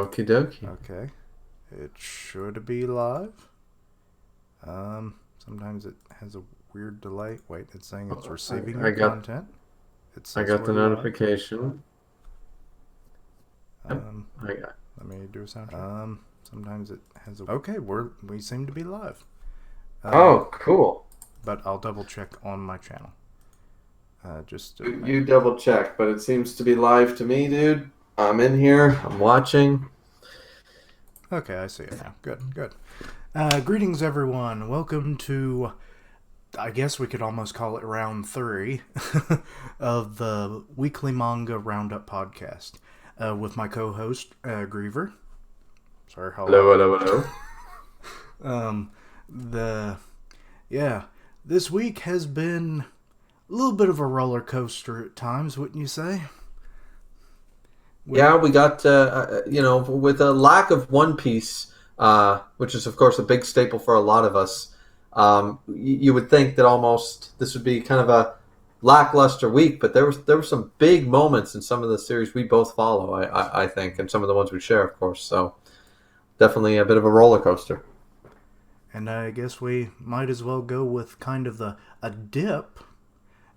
Okie dokie. Okay. It should be live. Sometimes it has a weird delay. Wait, it's saying it's receiving I your got content. It I says got we're the live. notification. Yep, Um, I got. Let me do a sound check. Sometimes it has a. Okay, we seem to be live. Oh, cool. But I'll double check on my channel. Just to make. You double check, but it seems to be live to me, dude. I'm in here. I'm watching. Okay, I see it now. Good. Greetings, everyone. Welcome to, I guess we could almost call it round 3 of the weekly manga roundup podcast with my co-host Griever. Sorry, Hello, hello. hello, hello. Um, this week has been a little bit of a roller coaster at times, wouldn't you say? Yeah, we got with a lack of One Piece, which is of course a big staple for a lot of us. You would think that almost this would be kind of a lackluster week, but there were some big moments in some of the series we both follow. I think, and some of the ones we share, of course. So definitely a bit of a roller coaster. And I guess we might as well go with kind of a dip,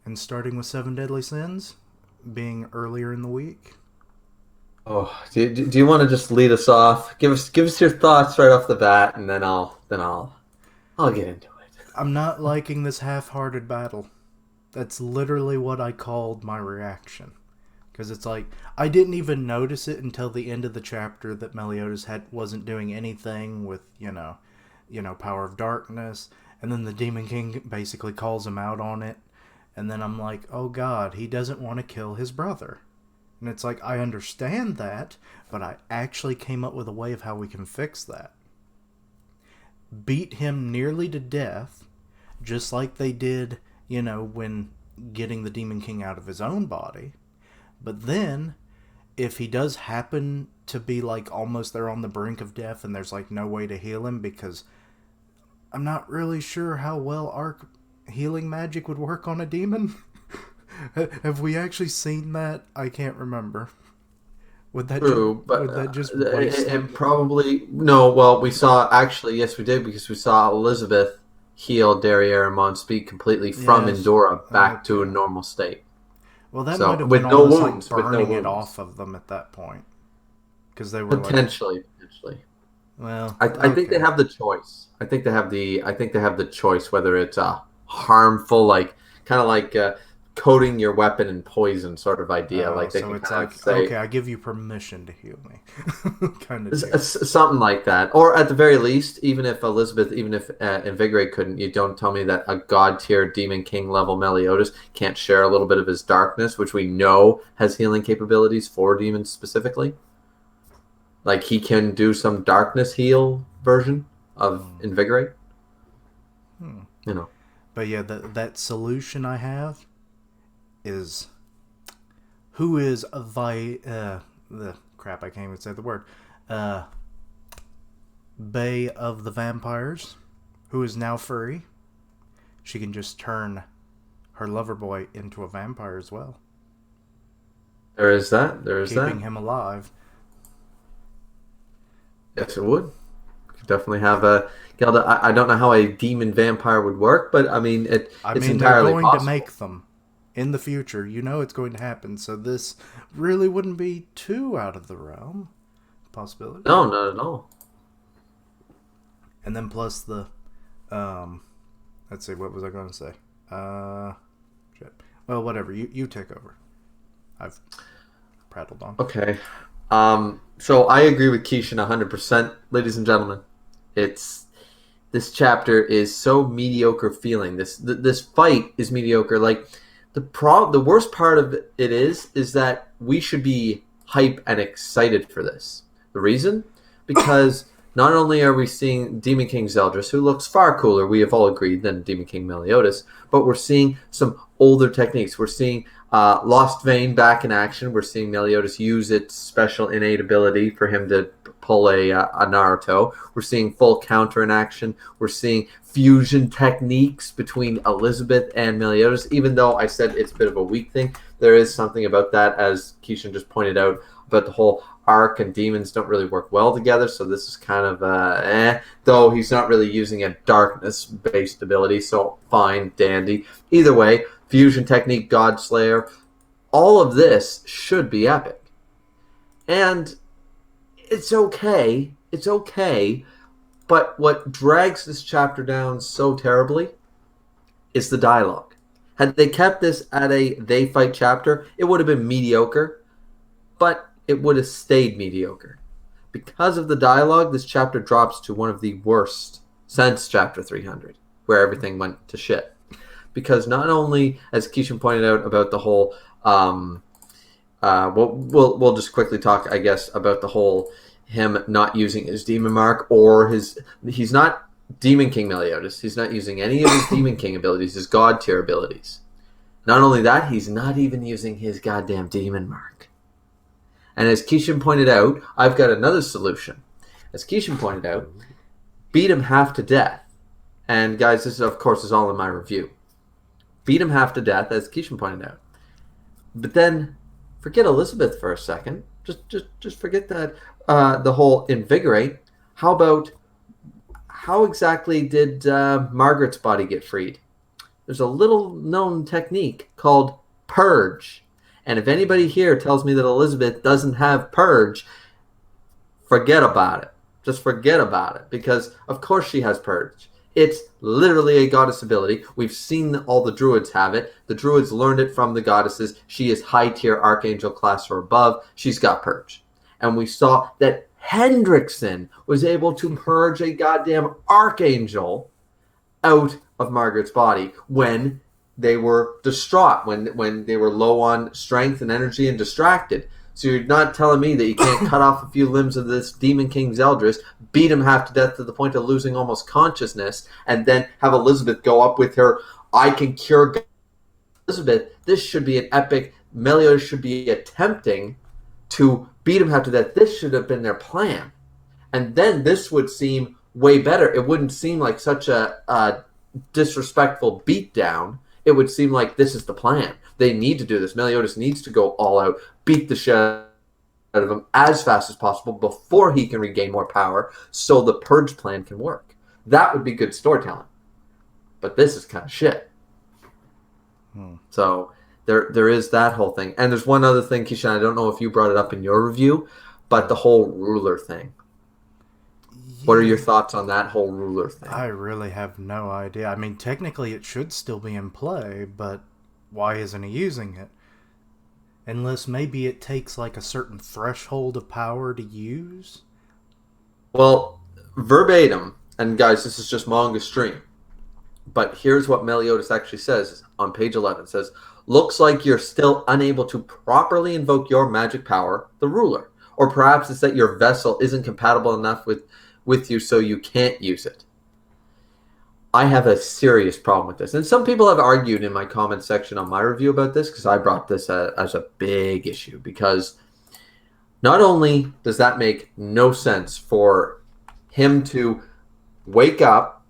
and starting with Seven Deadly Sins, being earlier in the week. Oh, do you want to just lead us off? Give us your thoughts right off the bat, and then I'll get into it. I'm not liking this half-hearted battle. That's literally what I called my reaction. Because it's like, I didn't even notice it until the end of the chapter that Meliodas wasn't doing anything with, Power of Darkness. And then the Demon King basically calls him out on it. And then I'm like, oh god, he doesn't want to kill his brother. And it's like, I understand that, but I actually came up with a way of how we can fix that. Beat him nearly to death, just like they did, when getting the Demon King out of his own body. But then, if he does happen to be like almost there on the brink of death and there's like no way to heal him, because I'm not really sure how well arc healing magic would work on a demon. Have we actually seen that? I can't remember. True, but would that just waste him? it probably no. Well, we saw actually yes, we did because we saw Elizabeth heal Derriere and Monspeed completely from Yes. Endora back to a Okay. normal state. Well, that might So have been with no almost like wounds, with no burning it wounds, off of them at that point, because they were like, potentially. well, I think they okay. have the choice. I think they have the choice whether it's a harmful, like kind of like coating your weapon in poison sort of idea. Oh, Like they so can it's kind of like, say okay, I give you permission to heal me, kind of deal. something like that, or at the very least, even if Invigorate couldn't, you don't tell me that a god tier Demon King level Meliodas can't share a little bit of his darkness, which we know has healing capabilities for demons specifically. Like he can do some darkness heal version of Hmm. Invigorate. Hmm. You know, But yeah, that solution I have is who is the crap, I can't even say the word. Uh, Bay of the Vampires, who is now furry. She can just turn her lover boy into a vampire as well, there is that. There is that. keeping him alive. Yes, it would. Could definitely have a. Gelda, I don't know how a demon vampire would work, but I mean I it's mean, they're entirely going to possible. make them in the future. You know it's going to happen, so this really wouldn't be too out of the realm possibility. No, not at all. And then plus the, um, let's see, what was I going to say? Shit. Well, whatever. You take over. I've prattled on. Okay. So I agree with Keishan 100%, ladies and gentlemen. It's this chapter is so mediocre feeling. This fight is mediocre. Like the worst part of it is that we should be hype and excited for this. The reason? Because not only are we seeing Demon King Zeldris, who looks far cooler, we have all agreed, than Demon King Meliodas, but we're seeing some older techniques. We're seeing Lost Vein back in action. We're seeing Meliodas use its special innate ability for him to pull a Naruto. We're seeing full counter in action. We're seeing fusion techniques between Elizabeth and Meliodas. Even though I said it's a bit of a weak thing, there is something about that, as Keishan just pointed out. about the whole arc and demons don't really work well together, so this is kind of though he's not really using a darkness-based ability, so fine, dandy. Either way, fusion technique, God Slayer, all of this should be epic. And it's okay, but what drags this chapter down so terribly is the dialogue. Had they kept this at a they fight chapter, it would have been mediocre, but it would have stayed mediocre. Because of the dialogue, this chapter drops to one of the worst since chapter 300, where everything went to shit. Because not only, as Keishan pointed out about the whole, we'll just quickly talk, I guess, about the whole him not using his demon mark or he's not Demon King Meliodas. He's not using any of his Demon King abilities, his God tier abilities. Not only that, he's not even using his goddamn demon mark. And as Keishan pointed out, I've got another solution. As Keishan pointed out, beat him half to death. And guys, this is, of course, is all in my review. Beat him half to death, as Keishan pointed out. But then forget Elizabeth for a second. Just forget that the whole invigorate. How exactly did Margaret's body get freed? There's a little known technique called purge. And if anybody here tells me that Elizabeth doesn't have purge, forget about it. Just forget about it. Because of course she has purge. It's literally a goddess ability. We've seen all the druids have it. The druids learned it from the goddesses. She is high tier archangel class or above. She's got purge. And we saw that Hendrickson was able to purge a goddamn archangel out of Margaret's body when they were distraught, when they were low on strength and energy and distracted. So you're not telling me that you can't cut off a few limbs of this Demon King Zeldris, beat him half to death to the point of losing almost consciousness, and then have Elizabeth go up with her, I can cure Elizabeth. This should be an epic. Meliodas should be attempting to beat him half to death. This should have been their plan. And then this would seem way better. It wouldn't seem like such a disrespectful beatdown. It would seem like this is the plan. They need to do this. Meliodas needs to go all out, beat the shit out of him as fast as possible before he can regain more power so the purge plan can work. That would be good storytelling. But this is kind of shit. So there is that whole thing. And there's one other thing, Keishan, I don't know if you brought it up in your review, but the whole ruler thing. What are your thoughts on that whole ruler thing? I really have no idea. I mean, technically it should still be in play, but why isn't he using it? Unless maybe it takes like a certain threshold of power to use? Well, verbatim, and guys, this is just Manga Stream, but here's what Meliodas actually says on page 11. It says, looks like you're still unable to properly invoke your magic power, the ruler. Or perhaps it's that your vessel isn't compatible enough with you so you can't use it. I have a serious problem with this. And some people have argued in my comment section on my review about this because I brought this as a big issue. Because not only does that make no sense for him to wake up,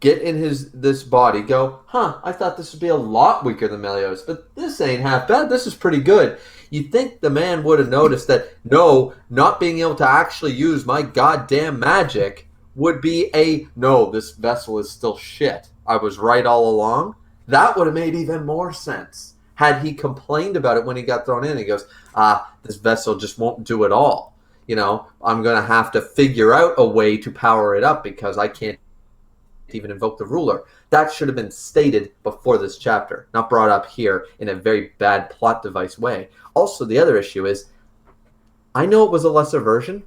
get in this body, go, I thought this would be a lot weaker than Meliodas, but this ain't half bad. This is pretty good. You'd think the man would have noticed that, no, not being able to actually use my goddamn magic would be no, this vessel is still shit. I was right all along. That would have made even more sense had he complained about it when he got thrown in. He goes, this vessel just won't do it all. You know, I'm going to have to figure out a way to power it up because I can't even invoke the ruler. That should have been stated before this chapter, not brought up here in a very bad plot device way. Also, the other issue is, I know it was a lesser version,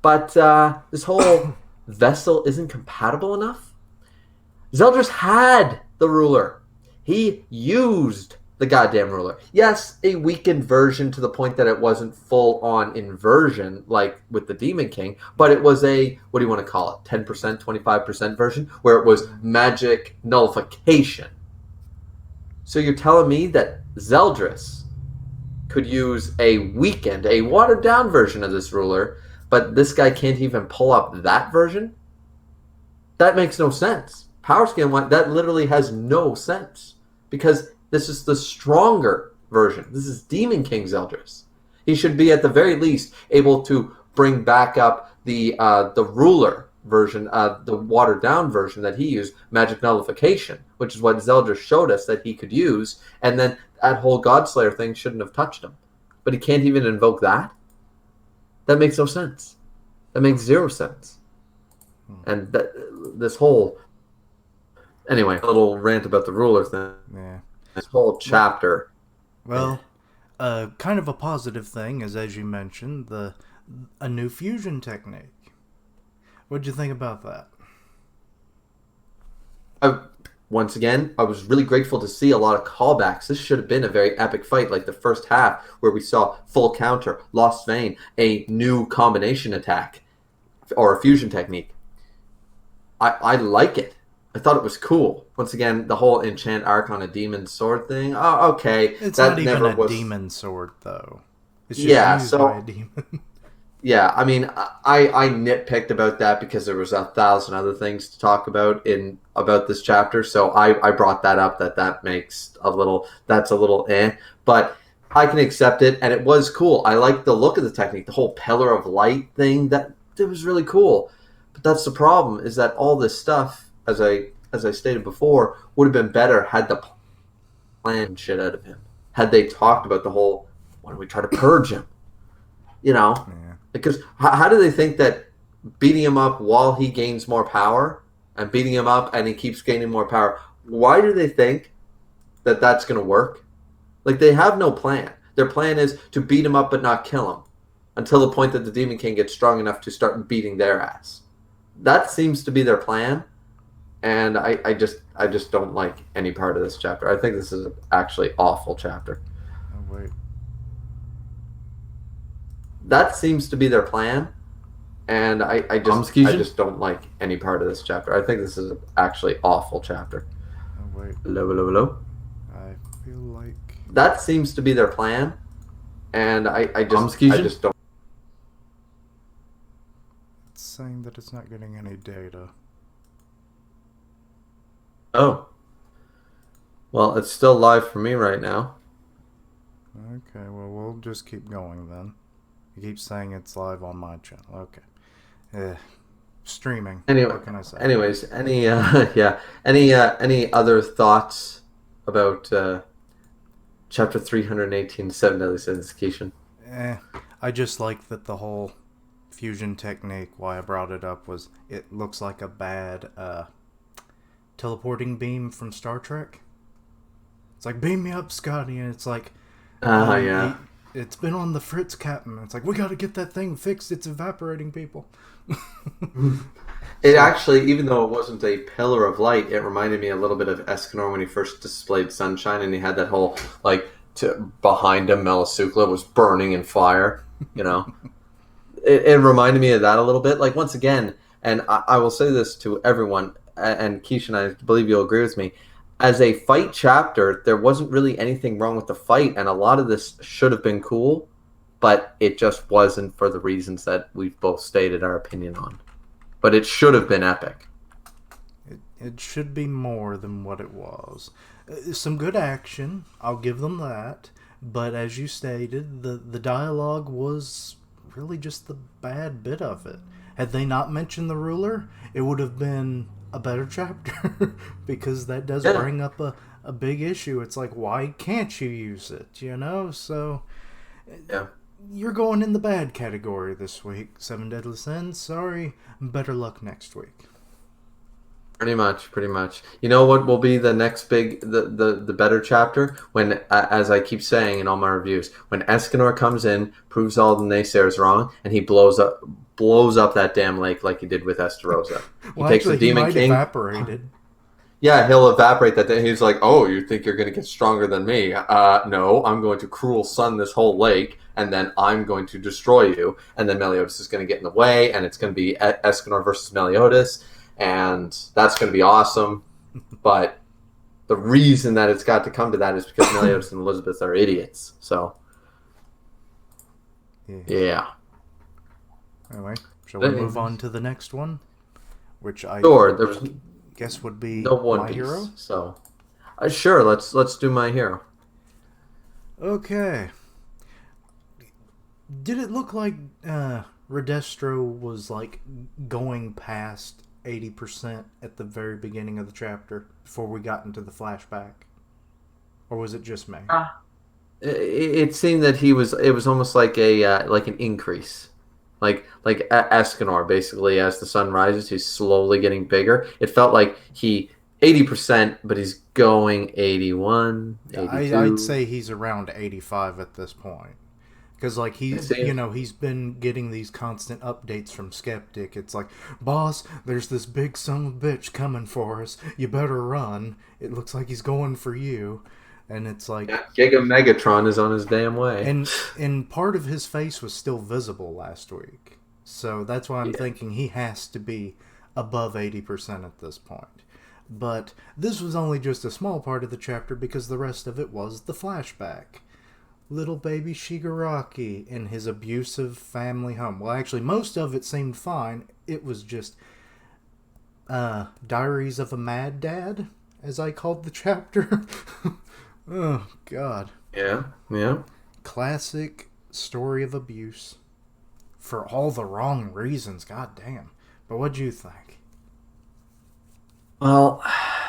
but this whole vessel isn't compatible enough. Zeldris had the ruler. He used the goddamn ruler. Yes, a weakened version to the point that it wasn't full on inversion like with the Demon King, but it was a, what do you want to call it, 10%, 25% version where it was magic nullification. So you're telling me that Zeldris could use a weakened, a watered down version of this ruler, but this guy can't even pull up that version? That makes no sense. Power scaling, that literally has no sense because this is the stronger version. This is Demon King Zeldris. He should be at the very least able to bring back up the ruler version, the watered down version that he used, magic nullification, which is what Zelda showed us that he could use, and then that whole Godslayer thing shouldn't have touched him. But he can't even invoke that? That makes no sense. That makes zero sense. And this whole... Anyway, a little rant about the ruler thing. Yeah. This whole chapter. Well, kind of a positive thing is, as you mentioned, a new fusion technique. What'd you think about that? Once again, I was really grateful to see a lot of callbacks. This should have been a very epic fight, like the first half, where we saw full counter, lost vein, a new combination attack, or a fusion technique. I like it. I thought it was cool. Once again, the whole enchant arc on a demon sword thing. Oh, okay. It's that not even never a was... demon sword, though. It's just used by a demon. Yeah, I mean, I nitpicked about that because there was 1,000 other things to talk about about this chapter, so I brought that up. That's a little but I can accept it, and it was cool. I like the look of the technique, the whole pillar of light thing. That was really cool. But that's the problem, is that all this stuff, as I stated before, would have been better had the plan shit out of him. Had they talked about the whole, why don't we try to purge him? You know. Yeah. Because how do they think that beating him up while he gains more power, and beating him up and he keeps gaining more power, why do they think that that's going to work? Like, they have no plan. Their plan is to beat him up but not kill him until the point that the Demon King gets strong enough to start beating their ass. That seems to be their plan, and I just don't like any part of this chapter. I think this is actually awful chapter. Oh, wait. That seems to be their plan, and I just don't like any part of this chapter. I think this is actually awful chapter. Oh, wait. Hello. I feel like... That seems to be their plan, and I just don't... It's saying that it's not getting any data. Oh. Well, it's still live for me right now. Okay, well, we'll just keep going then. It keeps saying it's live on my channel. Okay. Streaming. Anyway, what can I say? Anyways, any other thoughts about chapter 318, Seven Deadly Sins, Keishan? I just like that the whole fusion technique, why I brought it up, was it looks like a bad teleporting beam from Star Trek. It's like, beam me up, Scotty, and it's like, yeah. It's been on the Fritz, Captain. It's like, we gotta get that thing fixed. It's evaporating people. It actually, even though it wasn't a pillar of light, it reminded me a little bit of Escanor when he first displayed Sunshine, and he had that whole, like, behind him, Melisukla was burning in fire, you know? it reminded me of that a little bit. Like, once again, and I will say this to everyone, and Keisha and I believe you'll agree with me, as a fight chapter, there wasn't really anything wrong with the fight, and a lot of this should have been cool, but it just wasn't for the reasons that we've both stated our opinion on. But it should have been epic. It should be more than what it was. Some good action, I'll give them that, but as you stated, the dialogue was really just the bad bit of it. Had they not mentioned the ruler, it would have been a better chapter because that does bring up a big issue. It's like, why can't you use it, you know? So you're going in the bad category this week, Seven Deadly Sins. Sorry, better luck next week. Pretty much. You know what will be the next big, the better chapter? When, as I keep saying in all my reviews, when Escanor comes in, proves all the naysayers wrong, and he blows up that damn lake like he did with Esterosa. He Well, takes actually, the Demon King. Evaporated. Yeah, he'll evaporate that. He's like, oh, you think you're going to get stronger than me? No, I'm going to cruel sun this whole lake, and then I'm going to destroy you. And then Meliodas is going to get in the way, and it's going to be Escanor versus Meliodas, and that's going to be awesome. But the reason that it's got to come to that is because Meliodas and Elizabeth are idiots. So, yeah. Anyway, shall we move on to the next one? Which I guess would be no One My Piece. Hero? So, sure, let's do My Hero. Okay. Did it look like Redestro was like going past 80% at the very beginning of the chapter before we got into the flashback? Or was it just me? It seemed that he was. It was almost like a like an increase, like Escanor. Basically, as the sun rises, he's slowly getting bigger. It felt like he 80%, but he's going 81, I'd 82. say he's around 85 at this point. Because, like, It he's, seems. he's been getting these constant updates from Skeptic. It's like, boss, there's this big son of a bitch coming for us. You better run. It looks like he's going for you. And it's like, Yeah, Giga Megatron is on his damn way. and part of his face was still visible last week. So that's why I'm Yeah. thinking he has to be above 80% at this point. But this was only just a small part of the chapter because the rest of it was the flashback. Little baby Shigaraki in his abusive family home. Well, actually, most of it seemed fine. It was just Diaries of a Mad Dad, as I called the chapter. Oh, God. Yeah. Yeah. Classic story of abuse for all the wrong reasons. God damn. But what'd you think? Well,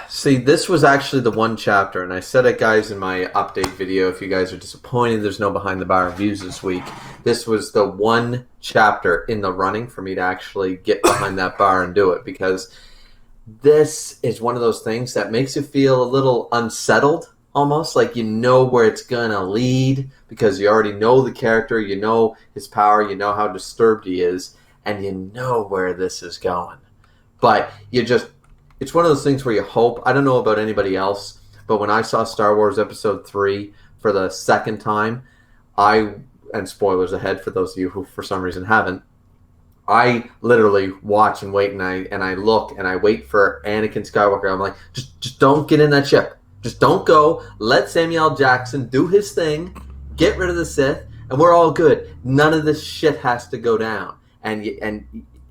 see, this was actually the one chapter, and I said it, guys, in my update video. If you guys are disappointed, there's no behind the bar reviews this week. This was the one chapter in the running for me to actually get behind that bar and do it, because this is one of those things that makes you feel a little unsettled, almost like you know where it's gonna lead, because you already know the character, you know his power, you know how disturbed he is, and you know where this is going. But you just, it's one of those things where you hope. I don't know about anybody else, but when I saw Star Wars Episode 3 for the second time, I, and spoilers ahead for those of you who for some reason haven't, I literally watch and wait, and I look and I wait for Anakin Skywalker. I'm like, just don't get in that ship. Just don't go. Let Samuel Jackson do his thing. Get rid of the Sith, and we're all good. None of this shit has to go down. And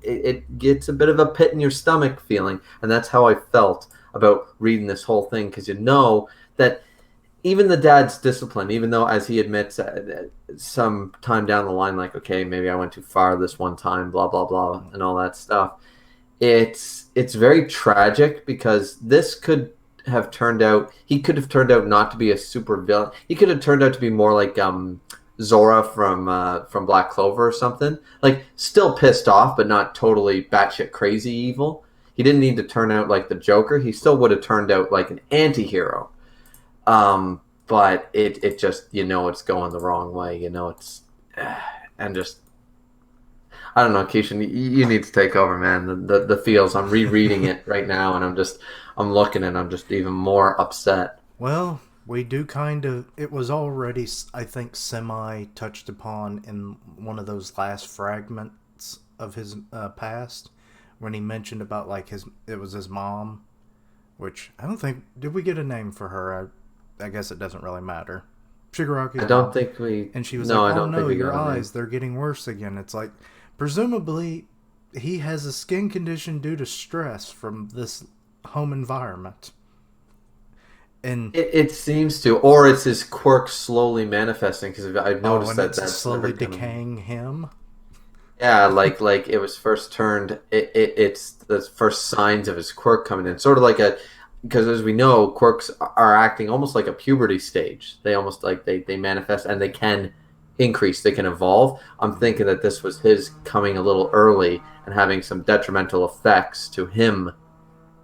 it gets a bit of a pit in your stomach feeling, and that's how I felt about reading this whole thing, because you know that even the dad's discipline, even though, as he admits, some time down the line, like, okay, maybe I went too far this one time, blah blah blah, and all that stuff. It's very tragic, because this could have turned out. He could have turned out not to be a super villain. He could have turned out to be more like Zora from Black Clover or something. Like, still pissed off, but not totally batshit crazy evil. He didn't need to turn out like the Joker. He still would have turned out like an anti-hero. But it just, you know, it's going the wrong way. You know, it's and just, I don't know, Keishan, you need to take over, man. The feels. I'm rereading it right now, and I'm looking, and I'm just even more upset. Well, we do kind of. It was already, I think, semi touched upon in one of those last fragments of his past when he mentioned about like it was his mom, which I don't think, did we get a name for her? I guess it doesn't really matter. I Shigaraki's don't mom. think we. And she was No, like, I "Oh don't think no, we your got a name. eyes, they're getting worse again." It's like, presumably, he has a skin condition due to stress from this home environment. And It seems to, or it's his quirk slowly manifesting. Because I've oh, noticed and that it's that's never slowly come. decaying him. Yeah, like it was first turned. It's the first signs of his quirk coming in, sort of like a, because as we know, quirks are acting almost like a puberty stage. They almost like they manifest, and they can increase, they can evolve. I'm thinking that this was his coming a little early and having some detrimental effects to him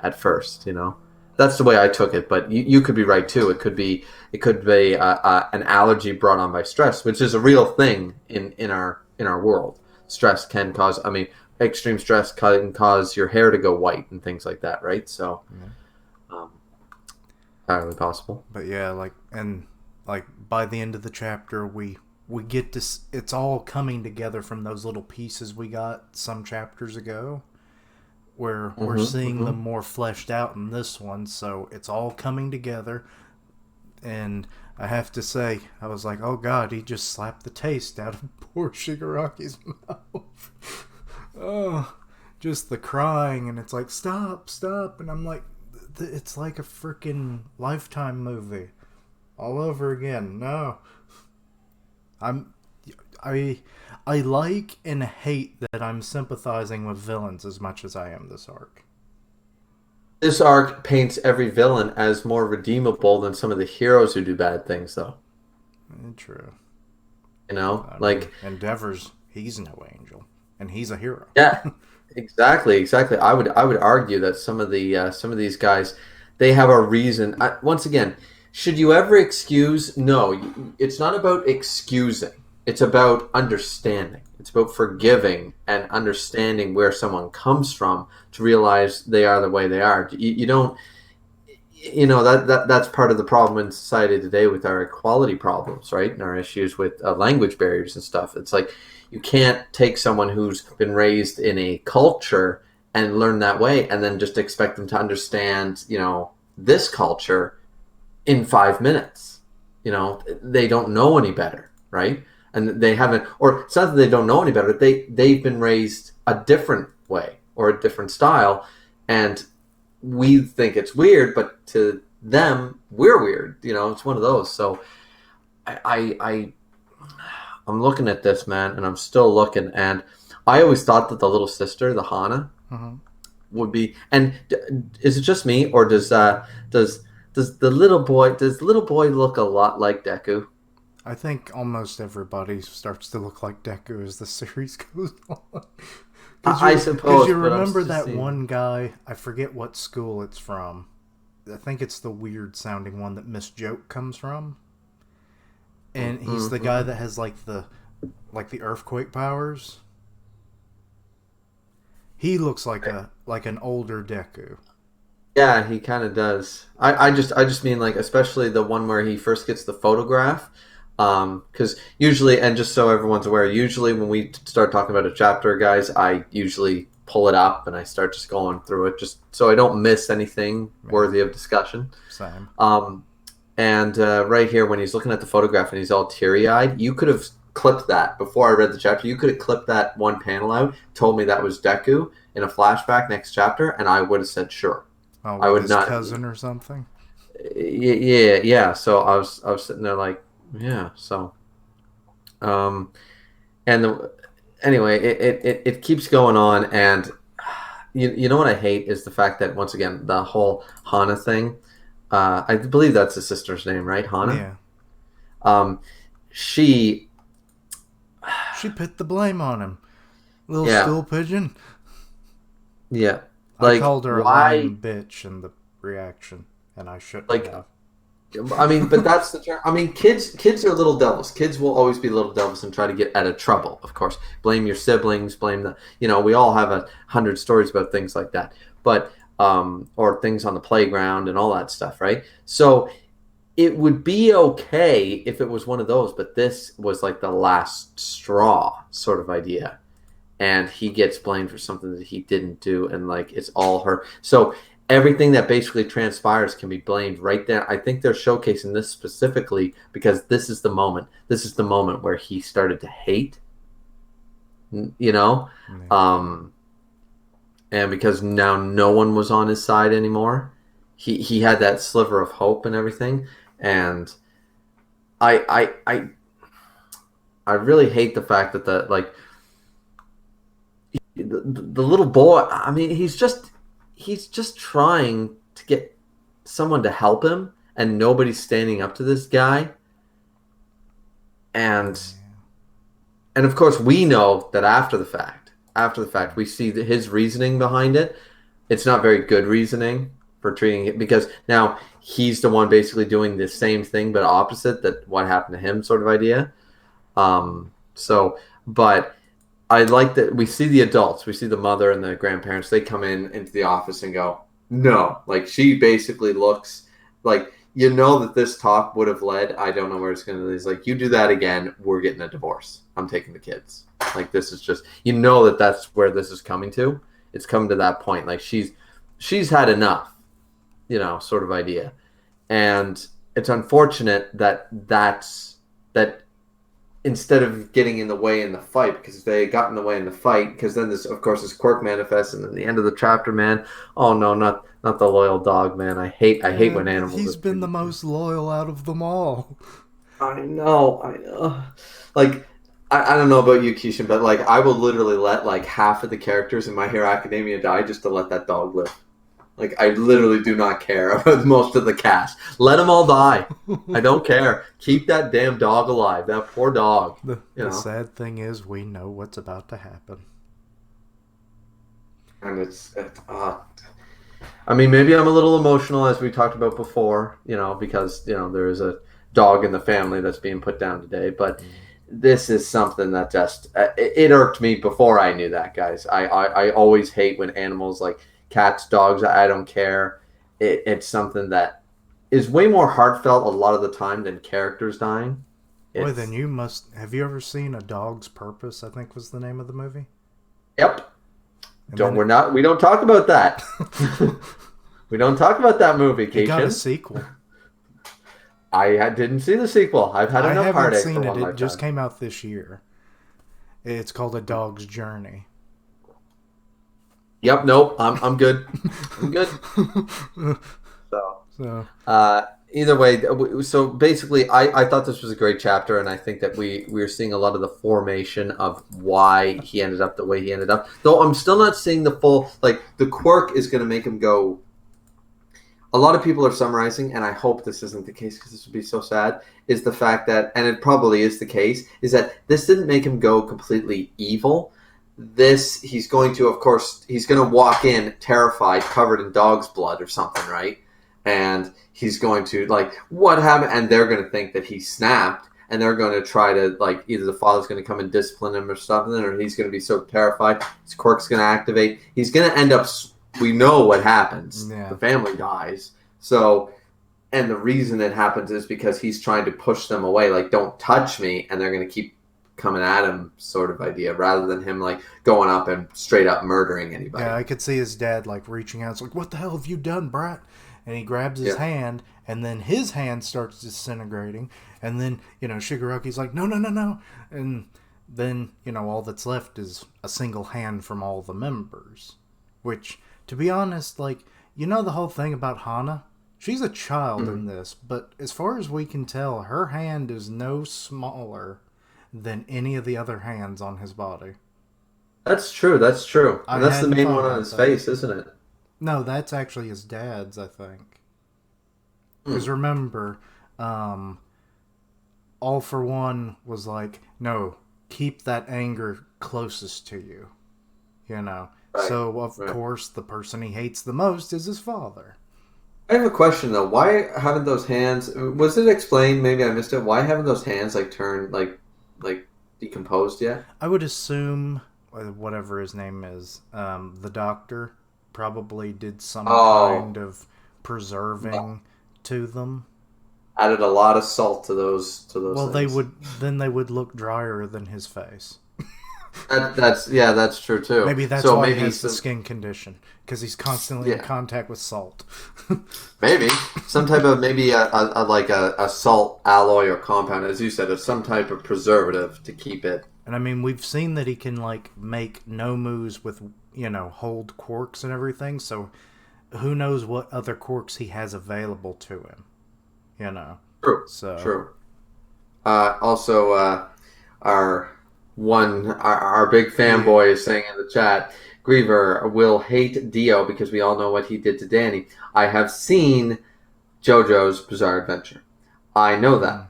at first. You know, that's the way I took it. But you could be right too. It could be an allergy brought on by stress, which is a real thing in our world. Stress can cause. I mean, extreme stress can cause your hair to go white and things like that, right? So, Yeah. um, entirely possible. But yeah, like, and like by the end of the chapter, we get to. It's all coming together from those little pieces we got some chapters ago, where we're Mm-hmm, seeing them mm-hmm. more fleshed out in this one. So it's all coming together. And I have to say, I was like, oh god, he just slapped the taste out of poor Shigaraki's mouth. Oh, just the crying, and it's like, stop, stop. And I'm like, it's like a freaking Lifetime movie all over again. No. I'm I like and hate that I'm sympathizing with villains as much as I am this arc. This arc paints every villain as more redeemable than some of the heroes who do bad things, though. True. You know, I mean, like Endeavor's he's no angel, and he's a hero. yeah, exactly, exactly. I would argue that some of these guys, they have a reason. Once again, should you ever excuse? No, it's not about excusing. It's about understanding. It's about forgiving and understanding where someone comes from to realize they are the way they are. You don't, that's part of the problem in society today with our equality problems, right? And our issues with language barriers and stuff. It's like you can't take someone who's been raised in a culture and learn that way and then just expect them to understand, this culture in 5 minutes. They don't know any better, right? And they haven't, or it's not that they don't know any better. They've been raised a different way or a different style, and we think it's weird, but to them, we're weird. It's one of those. So I'm looking at this, man, and I'm still looking, and I always thought that the little sister, the Hana, Mm-hmm. would be. And is it just me, or does the little boy look a lot like Deku? I think almost everybody starts to look like Deku as the series goes on. I suppose, Because you but I'm remember just that seeing. one guy, I forget what school it's from. I think it's the weird sounding one that Miss Joke comes from. And he's the guy Mm-hmm. that has like the earthquake powers. He looks like an older Deku. Yeah, he kind of does. I just mean like especially the one where he first gets the photograph. Because usually, and just so everyone's aware, usually when we start talking about a chapter, guys, I usually pull it up and I start just going through it, just so I don't miss anything Yeah, worthy of discussion. same. Um, and right here, when he's looking at the photograph and he's all teary eyed, you could have clipped that before I read the chapter. You could have clipped that one panel out, told me that was Deku in a flashback next chapter, and I would have said sure. Oh, I with would his not. cousin or something. Yeah, yeah. So I was sitting there like, yeah. So, um, and anyway, it keeps going on, and you know what I hate is the fact that once again the whole Hana thing. I believe that's his sister's name, right? Hana. Yeah. Um, she, She put the blame on him. Little yeah, stool pigeon. yeah. I Like called her a why? lying bitch in the reaction, and I shouldn't Like have. I mean, but that's the term. I mean, kids are little devils. Kids will always be little devils and try to get out of trouble. Of course, blame your siblings, blame the. We all have 100 stories about things like that, but or things on the playground and all that stuff, right? So it would be okay if it was one of those, but this was like the last straw sort of idea, and he gets blamed for something that he didn't do, and like it's all her. So everything that basically transpires can be blamed right there. I think they're showcasing this specifically because this is the moment. This is the moment where he started to hate, you know, Yeah. um, and because now no one was on his side anymore. He had that sliver of hope and everything, and I I I I really hate the fact that the little boy. I mean, he's just trying to get someone to help him, and nobody's standing up to this guy. And and of course, we know that after the fact, we see his reasoning behind it. It's not very good reasoning for treating it because now he's the one basically doing the same thing but opposite that what happened to him sort of idea. But I like that we see the adults, we see the mother and the grandparents. They come into the office and go, no. Like she basically looks like that this talk would have led. I don't know where it's going to. It's like you do that again, we're getting a divorce. I'm taking the kids. Like this is just that's where this is coming to. It's coming to that point. Like she's had enough, sort of idea, and it's unfortunate that instead of getting in the way in the fight, because if they got in the way in the fight, because then this, of course, this quirk manifests, and then the end of the chapter, man. Oh no, not the loyal dog, man. I hate when animals He's are been the treated. most loyal out of them all. I know. Like I don't know about you, Keishan, but like I will literally let like half of the characters in My Hero Academia die just to let that dog live. Like I literally do not care about most of the cast. Let them all die. I don't care. Keep that damn dog alive. That poor dog. You The know. sad thing is, we know what's about to happen. And I mean, maybe I'm a little emotional, as we talked about before, because, there is a dog in the family that's being put down today. But this is something that just, it irked me before I knew that, guys. I always hate when animals like cats, dogs, I don't care. It's something that is way more heartfelt a lot of the time than characters dying. Boy, then It's, you must have you ever seen A Dog's Purpose? I think was the name of the movie. yep. And Don't, then we're not, we don't talk about that. We don't talk about that movie, it got a Keishan. sequel. Didn't see the sequel. I've had I enough haven't heartache seen for it. one It just lifetime. came out this year. It's called A Dog's Journey. Yep, nope. I'm good. I'm good. So, So uh, either way, so basically, I thought this was a great chapter, and I think that we're seeing a lot of the formation of why he ended up the way he ended up. Though I'm still not seeing the full, like the quirk is going to make him go. A lot of people are summarizing, and I hope this isn't the case because this would be so sad, is the fact that, and it probably is the case, is that this didn't make him go completely evil. He's going to, of course, he's going to walk in terrified, covered in dog's blood or something, right? And he's going to, like, what happened? And they're going to think that he snapped, and they're going to try to, like, either the father's going to come and discipline him or something, or he's going to be so terrified, his quirk's going to activate. He's going to end up, we know what happens. yeah, The family dies. So, and the reason it happens is because he's trying to push them away, like, don't touch me, and they're going to keep coming at him sort of idea, rather than him, like, going up and straight up murdering anybody. yeah. I could see his dad like reaching out. It's like, "What the hell have you done, Brat?" And he grabs his hand, and then his hand starts disintegrating. And then Shigeruki's like, "No, no, no, no!" And then all that's left is a single hand from all the members. Which, to be honest, like the whole thing about Hana. She's a child in this, but as far as we can tell, her hand is no smaller than any of the other hands on his body. That's true. That's true. I And that's the hadn't main thought one on about his that. face, isn't it? No, that's actually his dad's, I think. Mm. Because remember, All for One was like, no, keep that anger closest to you. Right. So, of Right. course, the person he hates the most is his father. I have a question though. Why haven't those hands? Was it explained? Maybe I missed it. Why haven't those hands like turned like decomposed yet? I would assume, whatever his name is, the doctor probably did some kind Oh, of preserving to them. added a lot of salt to those Well, things. they would look drier than his face. That's true too. Maybe that's So why he maybe has the skin condition, because he's constantly in yeah, contact with salt. maybe some type of maybe a salt alloy or compound, as you said, of some type of preservative to keep it. And I mean, we've seen that he can like make nomus with hold quirks and everything. So who knows what other quirks he has available to him? True, So true. Also, our big yeah, fanboy is saying in the chat, Griever will hate Dio because we all know what he did to Danny. I have seen JoJo's Bizarre Adventure. I know that.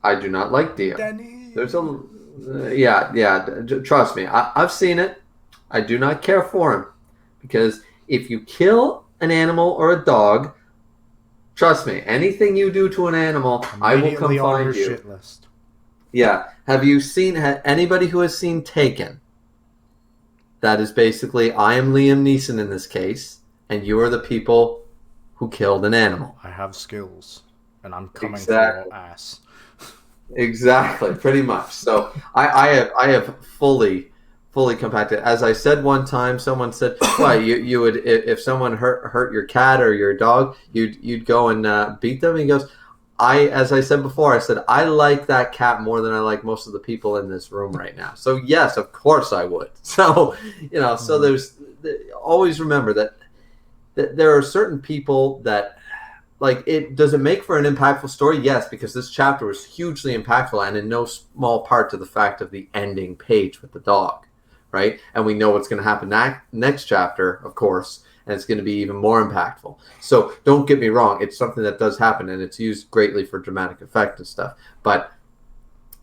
I do not like Dio. Danny. There's a trust me. I've seen it. I do not care for him because if you kill an animal or a dog, trust me, anything you do to an animal, I will come Immediately on your find you. shit list. Yeah. Have you seen anybody who has seen Taken? That is basically I am Liam Neeson in this case, and you are the people who killed an animal. I have skills, and I'm coming for Exactly. your ass. Exactly, pretty much. So I have fully compacted. As I said one time, someone said, "Why you would if someone hurt your cat or your dog, you'd go and beat them?" And he goes, as I said before, I said I like that cat more than I like most of the people in this room right now. So yes, of course I would. So so there's always remember that there are certain people that like, it does it make for an impactful story? Yes, because this chapter was hugely impactful, and in no small part to the fact of the ending page with the dog, right? And we know what's going to happen next chapter, of course, and it's going to be even more impactful. So don't get me wrong, it's something that does happen, and it's used greatly for dramatic effect and stuff. But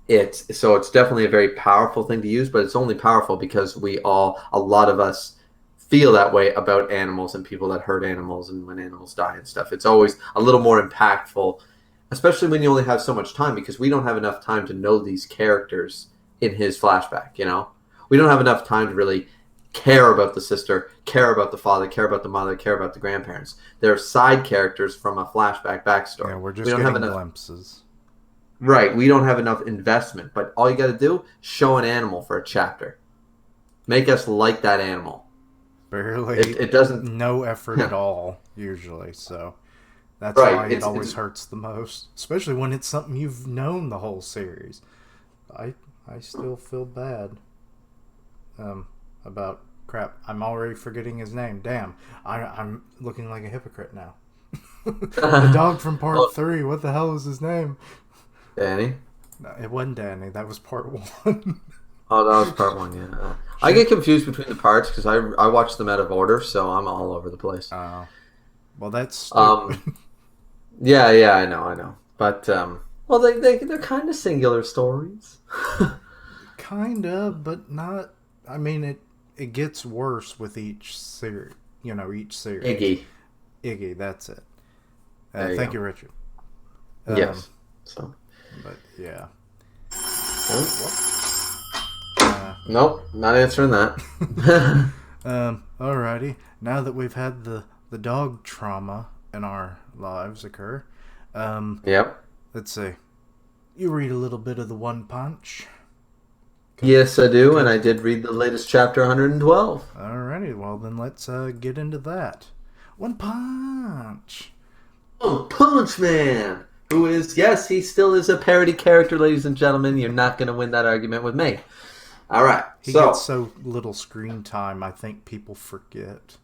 it's definitely a very powerful thing to use, but it's only powerful because a lot of us feel that way about animals and people that hurt animals and when animals die and stuff. It's always a little more impactful, especially when you only have so much time, because we don't have enough time to know these characters in his flashback, you know? We don't have enough time to really care about the sister, care about the father, care about the mother, care about the grandparents. They're side characters from a flashback backstory. Yeah, we're just we don't getting have enough glimpses. Right, we don't have enough investment, but all you got to do, show an animal for a chapter. Make us like that animal. Barely. It doesn't. No effort at all, usually. So that's Right, why it it's always hurts the most, especially when it's something you've known the whole series. I still feel bad about crap. I'm already forgetting his name. Damn, I'm looking like a hypocrite now. The dog from part 3. What the hell was his name? Danny. No, it wasn't Danny. That was part 1. Oh, that was part 1. Yeah, I get confused between the parts because I watch them out of order, so I'm all over the place. Oh, well, that's stupid. Yeah, I know, but well, they're kind of singular stories. Kinda, but not. I mean, it gets worse with each series. Each series. Iggy, that's it. Thank you, Richard. Yes. So. But yeah. Nope, not answering that. Alrighty. Now that we've had the dog trauma in our lives occur, Yep. let's see. You read a little bit of the One Punch. Yes, I do, and I did read the latest chapter 112. Alrighty, well then let's get into that. One Punch. Oh, Punch Man! Who is, yes, he still is a parody character, ladies and gentlemen. You're not going to win that argument with me. All right. He gets so little screen time, I think people forget.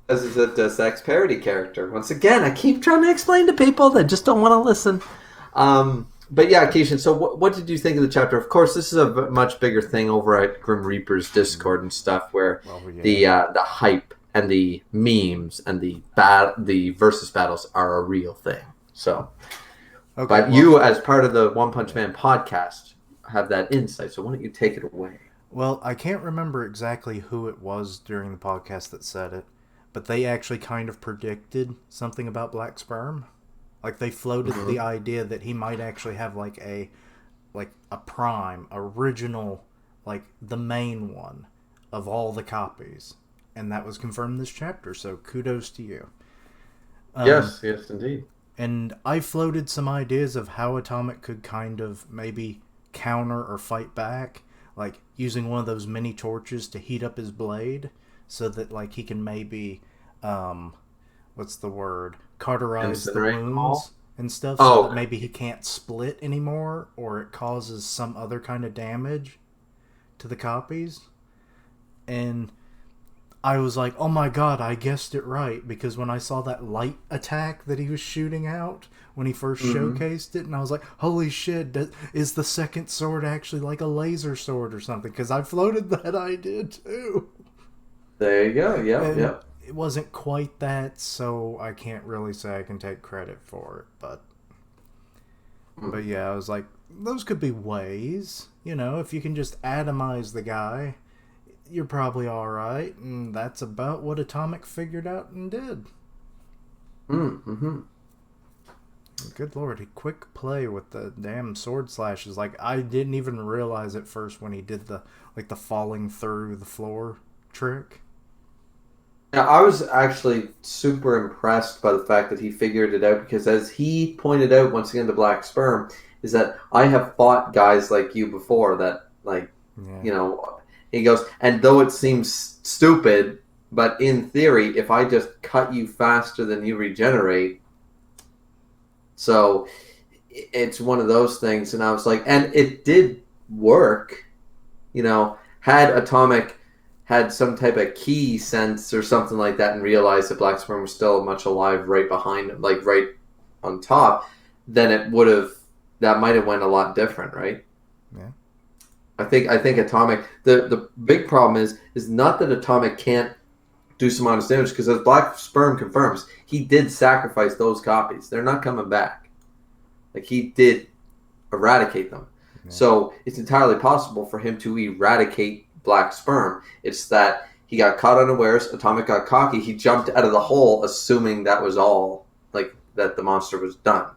This is a Deus Ex parody character. Once again, I keep trying to explain to people that just don't want to listen. But yeah, Keishan, so what did you think of the chapter? Of course, this is a much bigger thing over at Grim Reaper's Discord and stuff, where the hype and the memes and the versus battles are a real thing. So, okay, but you, as part of the One Punch Man podcast, have that insight. So why don't you take it away? Well, I can't remember exactly who it was during the podcast that said it, but they actually kind of predicted something about black sperm. Like, they floated the idea that he might actually have like a prime original, like the main one of all the copies, and that was confirmed in this chapter. So kudos to you. Yes, indeed. And I floated some ideas of how Atomic could kind of maybe counter or fight back, like using one of those mini torches to heat up his blade so that like he can maybe what's the word, cauterize the wounds and stuff, so that maybe he can't split anymore, or it causes some other kind of damage to the copies. And I was like, oh my god, I guessed it right, because when I saw that light attack that he was shooting out when he first showcased it, and I was like, holy shit, is the second sword actually like a laser sword or something? Because I floated that idea too. There you go, yep. It wasn't quite that, so I can't really say I can take credit for it, but yeah, I was like, those could be ways, if you can just atomize the guy, you're probably alright, and that's about what Atomic figured out and did. Good lord, he quick play with the damn sword slashes. Like, I didn't even realize at first when he did the falling through the floor trick. Now, I was actually super impressed by the fact that he figured it out, because as he pointed out once again to Black Sperm, is that I have fought guys like you before that, like, he goes, and though it seems stupid, but in theory, if I just cut you faster than you regenerate, so it's one of those things. And I was like, and it did work, had Atomic had some type of key sense or something like that and realized that Black Sperm was still much alive right behind him, like right on top, then it would have that might have went a lot different, right? Yeah. I think Atomic the big problem is not that Atomic can't do some honest damage because as Black Sperm confirms, he did sacrifice those copies. They're not coming back. Like he did eradicate them. Yeah. So it's entirely possible for him to eradicate Black Sperm. It's that he got caught unawares, Atomic got cocky, he jumped out of the hole assuming that was all, like that the monster was done.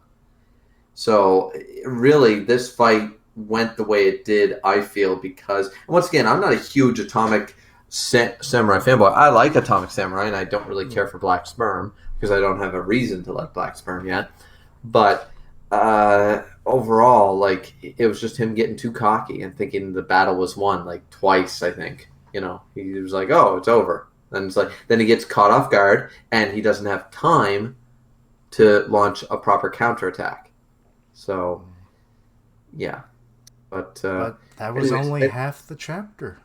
So really this fight went the way it did, I feel, because once again, I'm not a huge Atomic Samurai fanboy. I like Atomic Samurai and I don't really care for Black Sperm because I don't have a reason to like Black Sperm yet. But overall, like it was just him getting too cocky and thinking the battle was won, like twice. I think he was like, "Oh, it's over." And it's like then he gets caught off guard and he doesn't have time to launch a proper counterattack. So yeah, but But that was anyways, only half the chapter.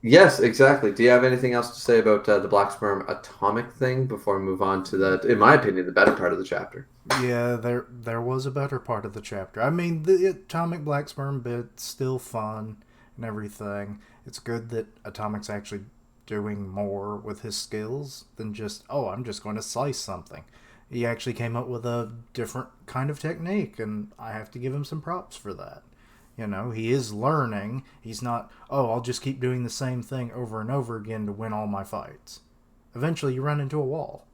yes, exactly. Do you have anything else to say about the Black Sperm Atomic thing before we move on to the, in my opinion, the better part of the chapter? Yeah, there was a better part of the chapter. I mean, the Atomic Black Sperm bit's still fun and everything. It's good that Atomic's actually doing more with his skills than just, oh, I'm just going to slice something. He actually came up with a different kind of technique, and I have to give him some props for that. He is learning. He's not, oh, I'll just keep doing the same thing over and over again to win all my fights. Eventually, you run into a wall.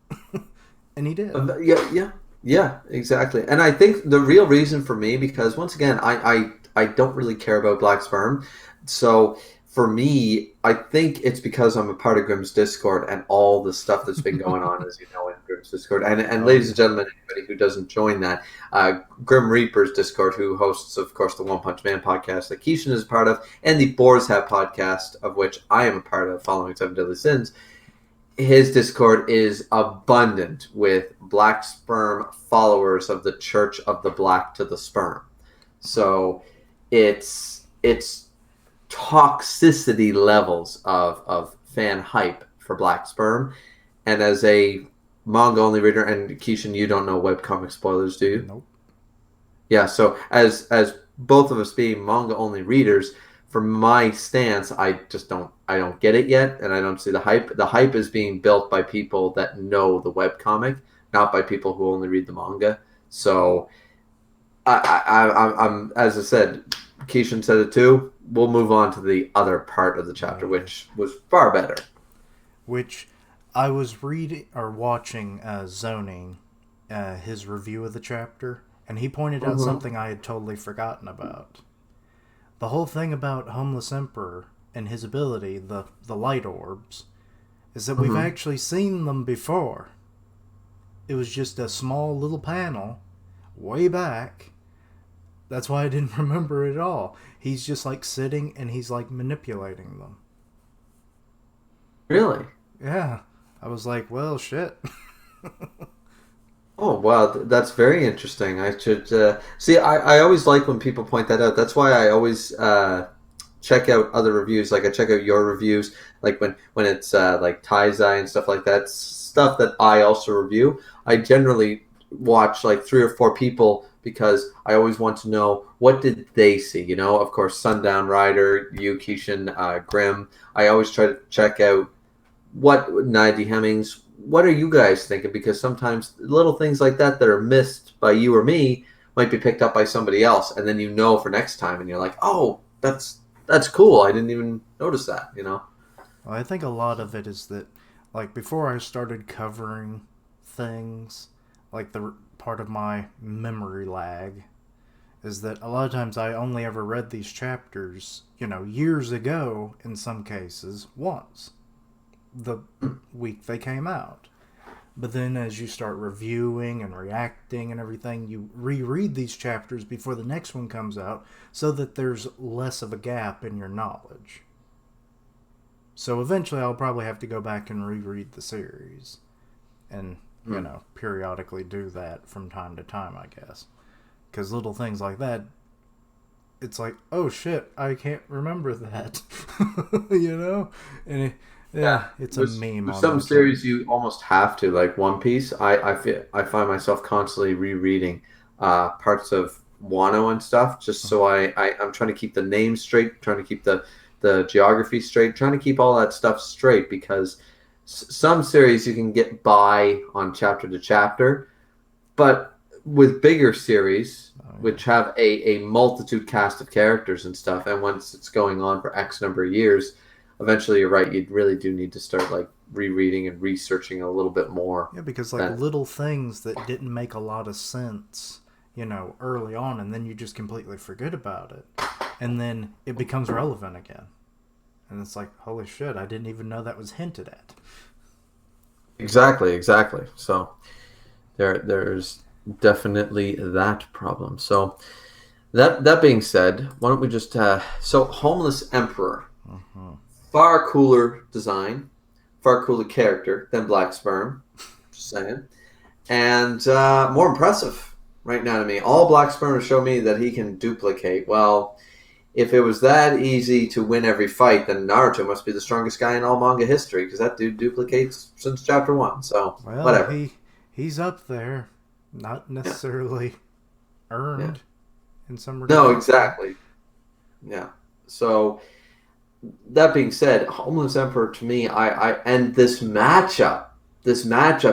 And he did. Yeah, exactly. And I think the real reason for me, because once again, I don't really care about Black Sperm. So for me, I think it's because I'm a part of Grimm's Discord and all the stuff that's been going on, as you know, in Grimm's Discord. And Oh, ladies yeah. and gentlemen, anybody who doesn't join that, Grim Reaper's Discord, who hosts, of course, the One Punch Man podcast that Keishan is a part of, and the Boars Have podcast, of which I am a part of, following Seven Deadly Sins. His Discord is abundant with Black Sperm followers of the Church of the Black to the Sperm. So it's toxicity levels of fan hype for Black Sperm. And as a manga only reader, and Keishan, you don't know webcomic spoilers, do you? Nope. Yeah, so as both of us being manga only readers, from my stance, I don't get it yet, and I don't see the hype. The hype is being built by people that know the webcomic, not by people who only read the manga. So I'm as I said, Keishan said it too. We'll move on to the other part of the chapter, which was far better. Which I was reading or watching Zoning, his review of the chapter, and he pointed out Mm-hmm. something I had totally forgotten about. The whole thing about Homeless Emperor and his ability, the light orbs, is that we've Mm-hmm. actually seen them before. It was just a small little panel way back. That's why I didn't remember it at all. He's just like sitting and he's like manipulating them. Really? Yeah. I was like, well, shit. Oh wow, that's very interesting. I should see. I always like when people point that out. That's why I always check out other reviews. Like I check out your reviews, like when it's like Taizai and stuff like that. Stuff that I also review. I generally watch like three or four people because I always want to know what did they see. Of course, Sundown Rider, you, Keishan, Grimm. I always try to check out what Nadi Hemmings. What are you guys thinking? Because sometimes little things like that are missed by you or me might be picked up by somebody else, and then for next time, and you're like, oh, that's cool. I didn't even notice that. Well, I think a lot of it is that, like, before I started covering things, like, the part of my memory lag is that a lot of times I only ever read these chapters, years ago in some cases, once, the week they came out. But then as you start reviewing and reacting and everything, you reread these chapters before the next one comes out so that there's less of a gap in your knowledge. So eventually I'll probably have to go back and reread the series and, periodically do that from time to time, I guess. Because little things like that it's like, oh shit, I can't remember that. You know? And Yeah, yeah, it's a there's meme there's on some that thing. series you almost have to, like One Piece. I find myself constantly rereading parts of Wano and stuff, just so I'm trying to keep the names straight, trying to keep the geography straight, trying to keep all that stuff straight because some series you can get by on chapter to chapter, but with bigger series Oh yeah. which have a multitude cast of characters and stuff, and once it's going on for X number of years, eventually you're right, you really do need to start like rereading and researching a little bit more Yeah, because like than little things that didn't make a lot of sense, early on, and then you just completely forget about it. And then it becomes relevant again. And it's like, holy shit, I didn't even know that was hinted at. exactly. So there's definitely that problem. So that being said, why don't we just so Homeless Emperor, Uh-huh. far cooler design, far cooler character than Black Sperm, just saying, and more impressive right now to me. All Black Sperm show me that he can duplicate. Well, if it was that easy to win every fight, then Naruto must be the strongest guy in all manga history because that dude duplicates since chapter one. So Well, whatever. he's up there. Not Yeah, necessarily yeah. earned in some No, regards, but exactly. Yeah. So that being said, Homeless Emperor to me, I and this matchup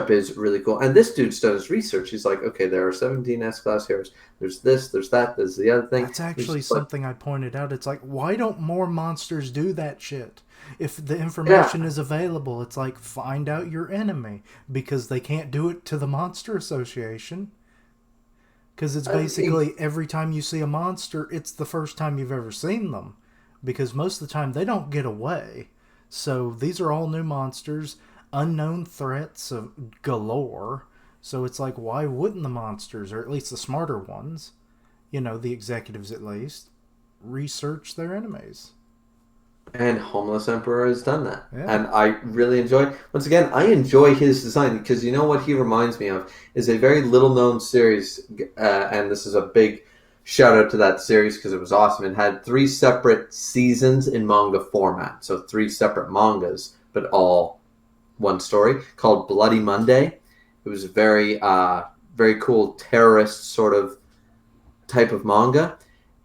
is really cool. And this dude's done his research. He's like, okay, there are 17 S class heroes. There's this, there's that, there's the other thing. that's He's actually just like, something I pointed out. It's like, why don't more monsters do that shit? If the yeah, information is available, it's like, find out your enemy. Because they can't do it to the Monster Association. Because it's basically every time you see a monster, it's the first time you've ever seen them. Because most of the time they don't get away. So these are all new monsters, unknown threats of galore. So it's like, why wouldn't the monsters, or at least the smarter ones, the executives at least, research their enemies? and Homeless Emperor has done that. Yeah. And I really enjoy, once again, I enjoy his design because you know what he reminds me of is a very little known series. And this is a big shout out to that series because it was awesome. It had 3 separate seasons in manga format. So 3 separate mangas, but all one story called Bloody Monday. It was a very cool terrorist sort of type of manga,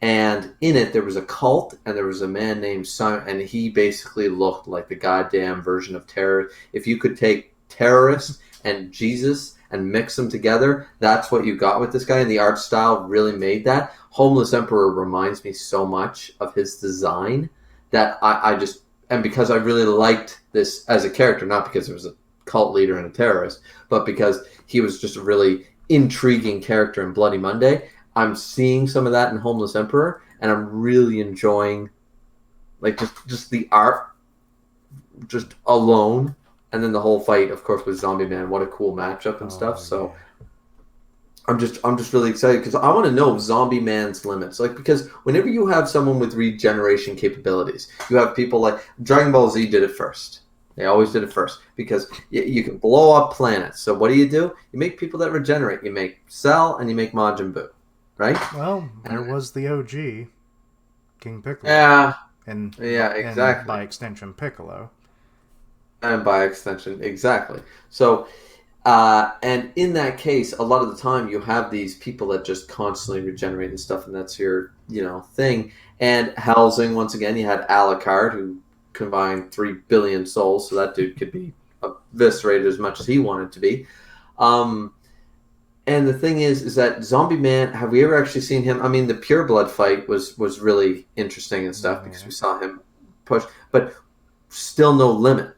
and in it there was a cult, and there was a man named Simon, and he basically looked like the goddamn version of terror. If you could take terrorist and Jesus and mix them together, that's what you got with this guy, and the art style really made that. Homeless Emperor reminds me so much of his design that I just, and because I really liked this as a character, not because he was a cult leader and a terrorist, but because he was just a really intriguing character in Bloody Monday. I'm seeing some of that in Homeless Emperor, and I'm really enjoying like just the art just alone, and then the whole fight, of course, with Zombie Man. What a cool matchup and stuff. Oh, So yeah. I'm just really excited because I want to know Zombie Man's limits. Like because whenever you have someone with regeneration capabilities, you have people like Dragon Ball Z did it first. They always did it first because you can blow up planets. So what do? You make people that regenerate. You make Cell and you make Majin Buu, right? Well, there And was the OG, King Piccolo. yeah, And, yeah, and exactly. by extension, Piccolo. And by extension, exactly. So, and in that case, a lot of the time you have these people that just constantly regenerate and stuff, and that's your, thing. And housing, once again, you had Alucard, who combined 3 billion souls, so that dude could be eviscerated as much as he wanted to be. Um, and the thing is that Zombie Man, have we ever actually seen him? I mean, the Pure Blood fight was really interesting and stuff because Yeah. we saw him push, but still no limit.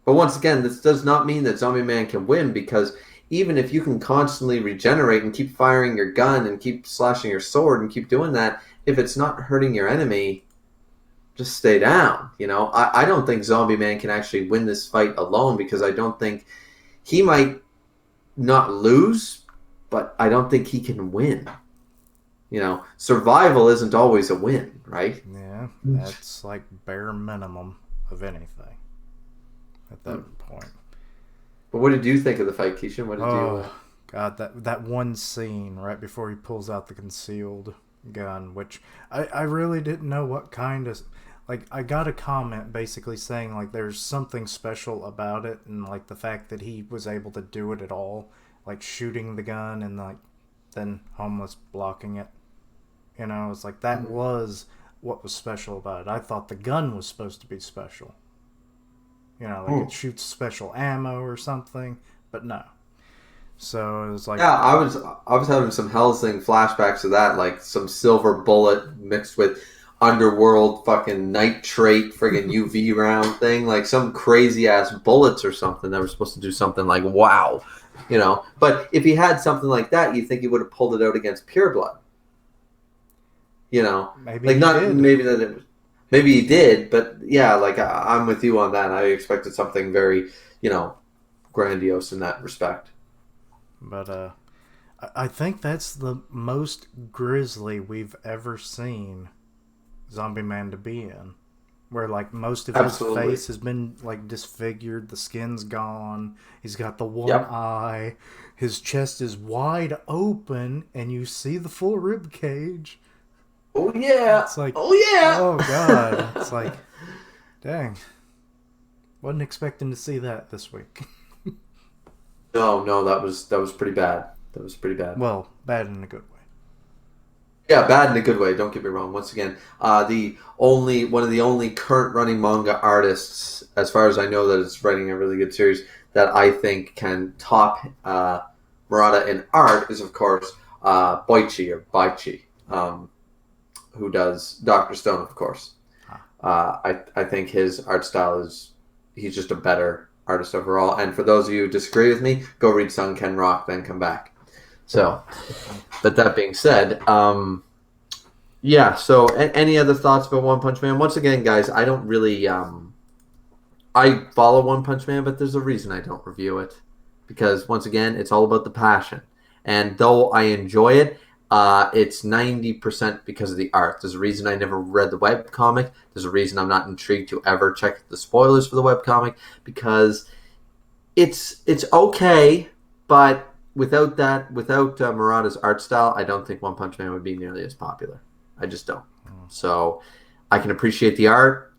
But once again, this does not mean that Zombie Man can win because even if you can constantly regenerate and keep firing your gun and keep slashing your sword and keep doing that, if it's not hurting your enemy, just stay down. I don't think Zombie Man can actually win this fight alone because I don't think he might not lose, but I don't think he can win. Survival isn't always a win, right? Yeah, that's like bare minimum of anything at that Hmm. point. But what did you think of the fight, Keishan? What did you? Oh, God, that one scene right before he pulls out the concealed gun, which I really didn't know what kind of. Like, I got a comment basically saying, like, there's something special about it, and, like, the fact that he was able to do it at all. Like, shooting the gun and, like, then Homeless blocking it. You know, it's like, that was what was special about it. I thought the gun was supposed to be special. You know, like, it Hmm. shoots special ammo or something, but no. So it was like, Yeah, I was having some Hellsing flashbacks of that, like some silver bullet mixed with underworld fucking nitrate friggin' UV round thing, like some crazy ass bullets or something that were supposed to do something like wow, you know. But if he had something like that, you'd think he would have pulled it out against pure blood, you know. maybe Like he not did. maybe that it was, maybe he did, but yeah, like I'm with you on that. I expected something very, you know, grandiose in that respect. But, I think that's the most grisly we've ever seen Zombie Man to be in. Where, like, most of his Absolutely. face has been, like, disfigured, the skin's gone, he's got the one Yep. eye, his chest is wide open, and you see the full rib cage. Oh yeah. It's like, Oh yeah. oh god. It's like, dang. Wasn't expecting to see that this week. No, no, that was pretty bad. That was pretty bad. Well, bad in a good way. Yeah, bad in a good way. Don't get me wrong. Once again, the only one of the only current running manga artists, as far as I know, that is writing a really good series that I think can top Murata in art is, of course, Boichi or Baichi, who does Doctor Stone, of course. Ah. I think his art style is he's just a better artist overall. And for those of you who disagree with me, go read Sun Ken Rock, then come back. So, but that being said, yeah. So, any other thoughts about One Punch Man? Once again, guys, I don't really. I follow One Punch Man, but there's a reason I don't review it because once again, it's all about the passion. And though I enjoy it, it's 90% because of the art. There's a reason I never read the web comic. There's a reason I'm not intrigued to ever check the spoilers for the web comic because it's okay, but without Murata's art style, I don't think One Punch Man would be nearly as popular. I just don't. So I can appreciate the art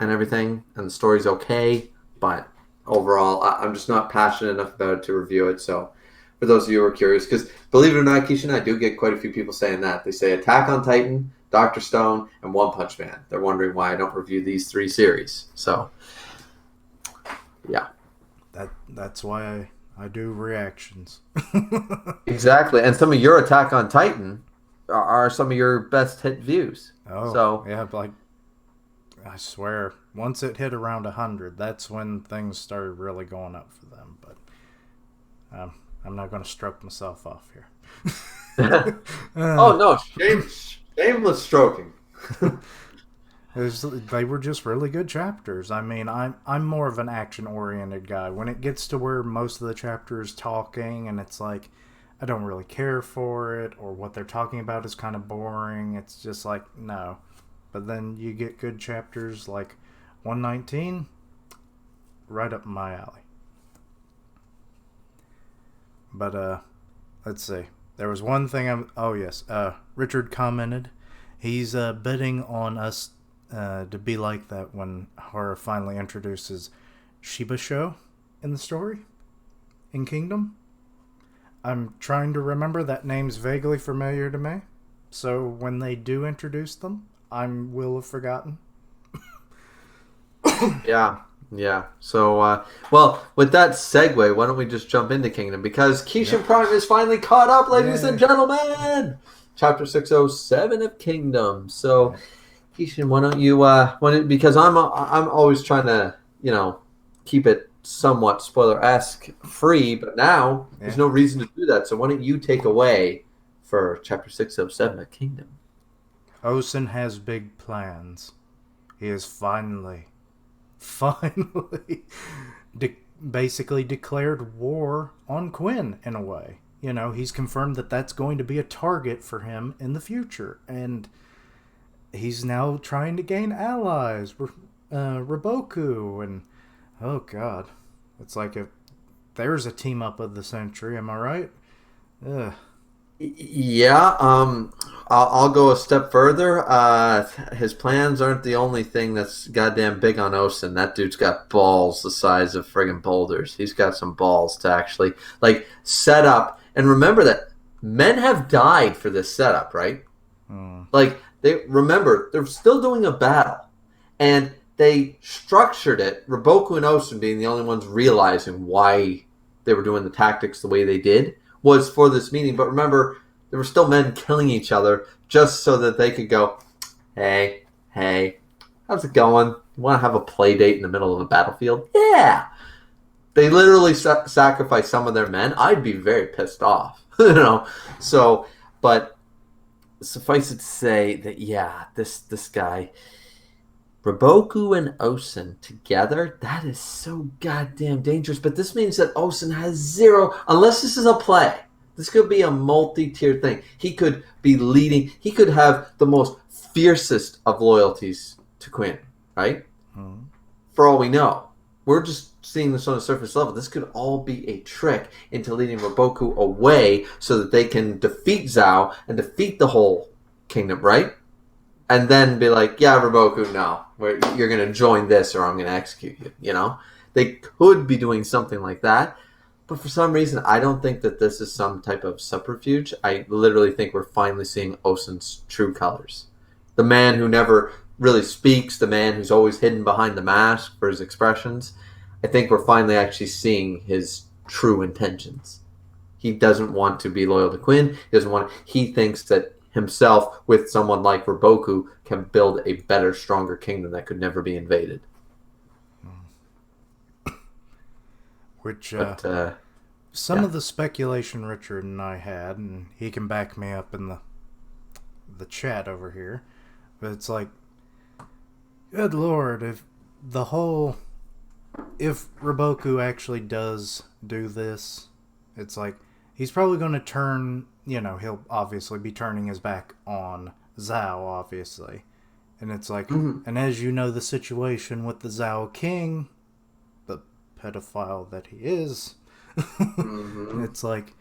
and everything, and the story's okay, but overall, I'm just not passionate enough about it to review it. So for those of you who are curious, because believe it or not, Keishan, I do get quite a few people saying that. They say Attack on Titan, Doctor Stone, and One Punch Man. They're wondering why I don't review these three series. So yeah. That's why I do reactions. Exactly. And some of your Attack on Titan are some of your best hit views. Oh, So, yeah, like, I swear, once it hit around 100, that's when things started really going up for them. But I'm not going to stroke myself off here. oh uh, no, shameless stroking. they were just really good chapters. I mean, I'm more of an action oriented guy. When it gets to where most of the chapters talking and it's like I don't really care for it or what they're talking about is kind of boring. It's just like no. But then you get good chapters like 119, right up my alley. But let's see. There was one thing oh yes, Richard commented. He's betting on us to be like that when horror finally introduces Shiba Show in the story in Kingdom. I'm trying to remember, that name's vaguely familiar to me. So when they do introduce them, I will have forgotten. Yeah, yeah. So, well, with that segue, why don't we just jump into Kingdom? Because Keishan Yep. Prime is finally caught up, ladies and Yay. gentlemen. Chapter 607 of Kingdom. So, Yep. Keishan, why don't you, because I'm always trying to, you know, keep it somewhat spoiler-esque free, but now there's Yeah. no reason to do that. So, why don't you take away for Chapter 607 of Kingdom? Osen has big plans. He has finally basically declared war on Quinn in a way. You know, he's confirmed that that's going to be a target for him in the future. And he's now trying to gain allies. Raboku and oh god, it's like if there's a team up of the century. Am I right? Ugh. Yeah, I'll go a step further. His plans aren't the only thing that's goddamn big on Osen. That dude's got balls the size of friggin' boulders. He's got some balls to actually like set up. And remember that men have died for this setup, right? Hmm. Like they remember they're still doing a battle, and they structured it. Raboku and Osen being the only ones realizing why they were doing the tactics the way they did was for this meeting. But remember, there were still men killing each other just so that they could go, hey, hey, how's it going? You want to have a play date in the middle of a battlefield? Yeah. They literally sacrificed some of their men. I'd be very pissed off, you know. So, but suffice it to say that yeah, this guy Raboku and Osen together, that is so goddamn dangerous. But this means that Osen has zero, unless this is a play. This could be a multi-tiered thing. He could be leading. He could have the most fiercest of loyalties to Quinn, right? Hmm. For all we know, we're just seeing this on a surface level. This could all be a trick into leading Raboku away so that they can defeat Zhao and defeat the whole kingdom, right? And then be like, yeah, Raboku, no, you're going to join this or I'm going to execute you, you know? They could be doing something like that, but for some reason, I don't think that this is some type of subterfuge. I literally think we're finally seeing Osen's true colors. The man who never really speaks, the man who's always hidden behind the mask for his expressions. I think we're finally actually seeing his true intentions. He doesn't want to be loyal to Quinn. He doesn't want. He thinks that himself, with someone like Raboku, can build a better, stronger kingdom that could never be invaded. Which But some yeah, of the speculation Richard and I had, and he can back me up in the chat over here, but it's like, good lord, the whole if Raboku actually does do this, it's like he's probably going to turn. You know, he'll obviously be turning his back on Zhao, obviously, and it's like, mm-hmm. and as you know, the situation with the Zhao King, the pedophile that he is, Mm-hmm. it's like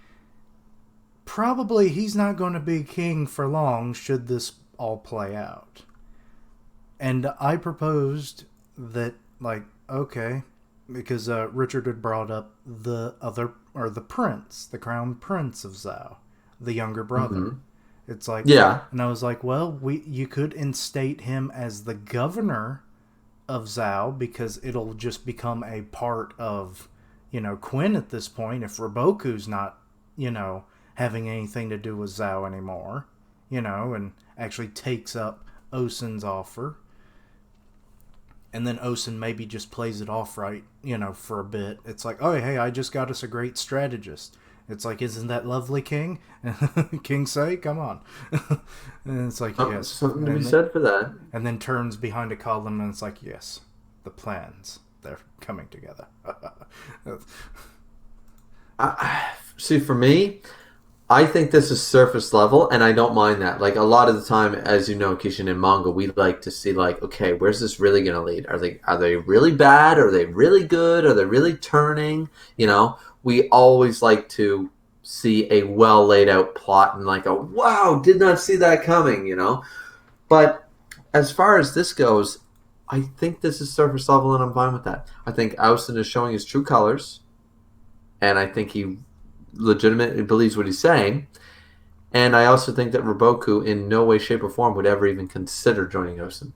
probably he's not going to be king for long should this all play out. And I proposed that, like, okay, because Richard had brought up the other, or the prince, the crown prince of Zhao, the younger brother. Mm-hmm. It's like, Yeah. and I was like, well, you could instate him as the governor of Zhao because it'll just become a part of, Quinn at this point if Raboku's not, having anything to do with Zhao anymore, and actually takes up Osen's offer, and then Osen maybe just plays it off right, for a bit. It's like, oh, hey, I just got us a great strategist. It's like, isn't that lovely, King? King say, come on. And it's like, yes. Something to be said for that. And then turns behind a column and it's like, yes, the plans, they're coming together. See, for me, I think this is surface level, and I don't mind that. Like a lot of the time, as you know, Kishin in manga, we like to see like, okay, where's this really going to lead? Are they really bad? Are they really good? Are they really turning? We always like to see a well laid out plot and like a wow, did not see that coming. But as far as this goes, I think this is surface level, and I'm fine with that. I think Austin is showing his true colors, and I think he legitimately believes what he's saying. And I also think that Raboku, in no way, shape, or form, would ever even consider joining Osen.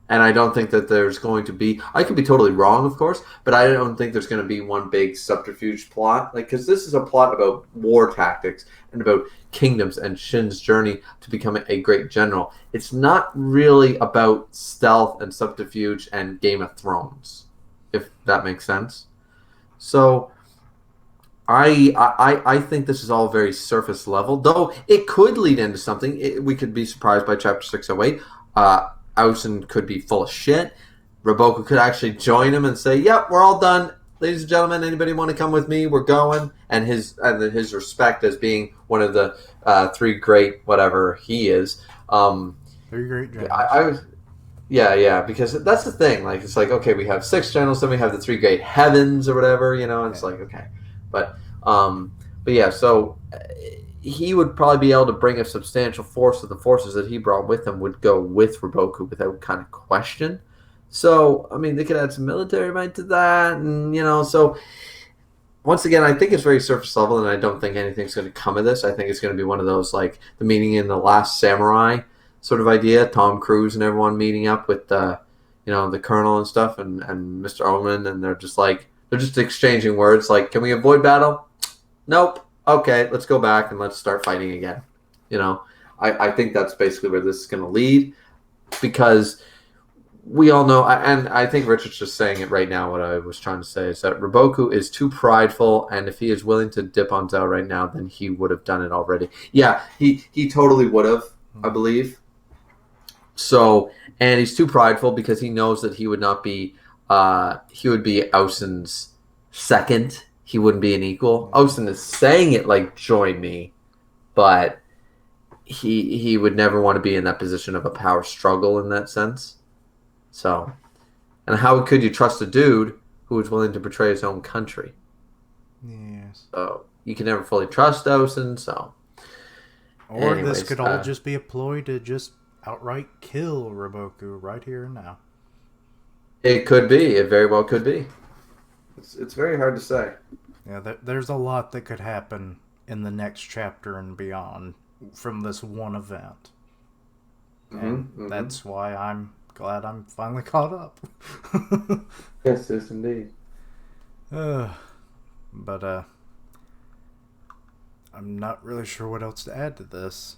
And I don't think that there's going to be. I could be totally wrong, of course, but I don't think there's going to be one big subterfuge plot. Like, because this is a plot about war tactics and about kingdoms and Shin's journey to becoming a great general. It's not really about stealth and subterfuge and Game of Thrones, if that makes sense. So I think this is all very surface level, though it could lead into something. We could be surprised by Chapter 608. Ausen could be full of shit. Raboku could actually join him and say, "Yep, we're all done, ladies and gentlemen. Anybody want to come with me? We're going." And his respect as being one of the three great whatever he is. Three great generals. I was. Yeah, because that's the thing. Like, it's like, okay, we have six generals, then we have the three great heavens or whatever, and it's like, okay, but yeah. So he would probably be able to bring a substantial force of the forces that he brought with him would go with Roboku without kind of question. So, I mean, they could add some military might to that, and so once again, I think it's very surface level, and I don't think anything's going to come of this. I think it's going to be one of those like the meeting in the Last Samurai sort of idea. Tom Cruise and everyone meeting up with the colonel and stuff, and Mr. Omen, and they're just exchanging words like, "Can we avoid battle? Nope. Okay, let's go back and let's start fighting again." I think that's basically where this is going to lead, because we all know, and I think Richard's just saying it right now. What I was trying to say is that Roboku is too prideful, and if he is willing to dip on Zhao right now, then he would have done it already. Yeah, he totally would have, I believe. So, and he's too prideful because he knows that he would not be, he would be Osun's second. He wouldn't be an equal. Osun is saying it like, join me, but he would never want to be in that position of a power struggle in that sense. So, and how could you trust a dude who is willing to betray his own country? Yes. So, you can never fully trust Osun, so. Or this could all just be a ploy to just outright kill Roboku right here and now. It could be. It very well could be. It's very hard to say. Yeah, there's a lot that could happen in the next chapter and beyond from this one event. And that's why I'm glad I'm finally caught up. Yes, indeed. But I'm not really sure what else to add to this.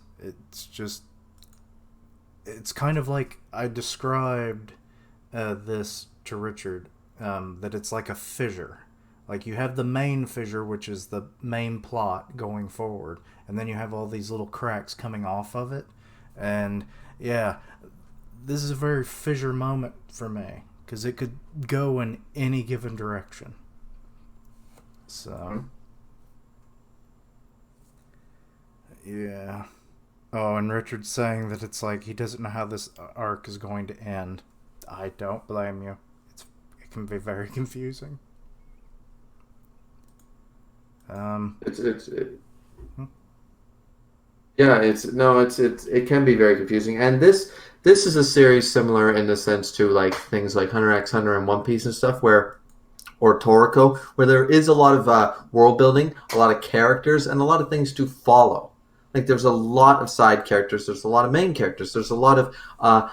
It's kind of like I described this to Richard, that it's like a fissure. Like you have the main fissure, which is the main plot going forward, and then you have all these little cracks coming off of it. And yeah, this is a very fissure moment for me, because it could go in any given direction. So, yeah. Oh, and Richard's saying that it's like he doesn't know how this arc is going to end. I don't blame you. It can be very confusing. It can be very confusing, and this is a series similar in the sense to like things like Hunter x Hunter and One Piece and stuff, or Toriko, where there is a lot of world building, a lot of characters, and a lot of things to follow. Like there's a lot of side characters, there's a lot of main characters, there's a lot of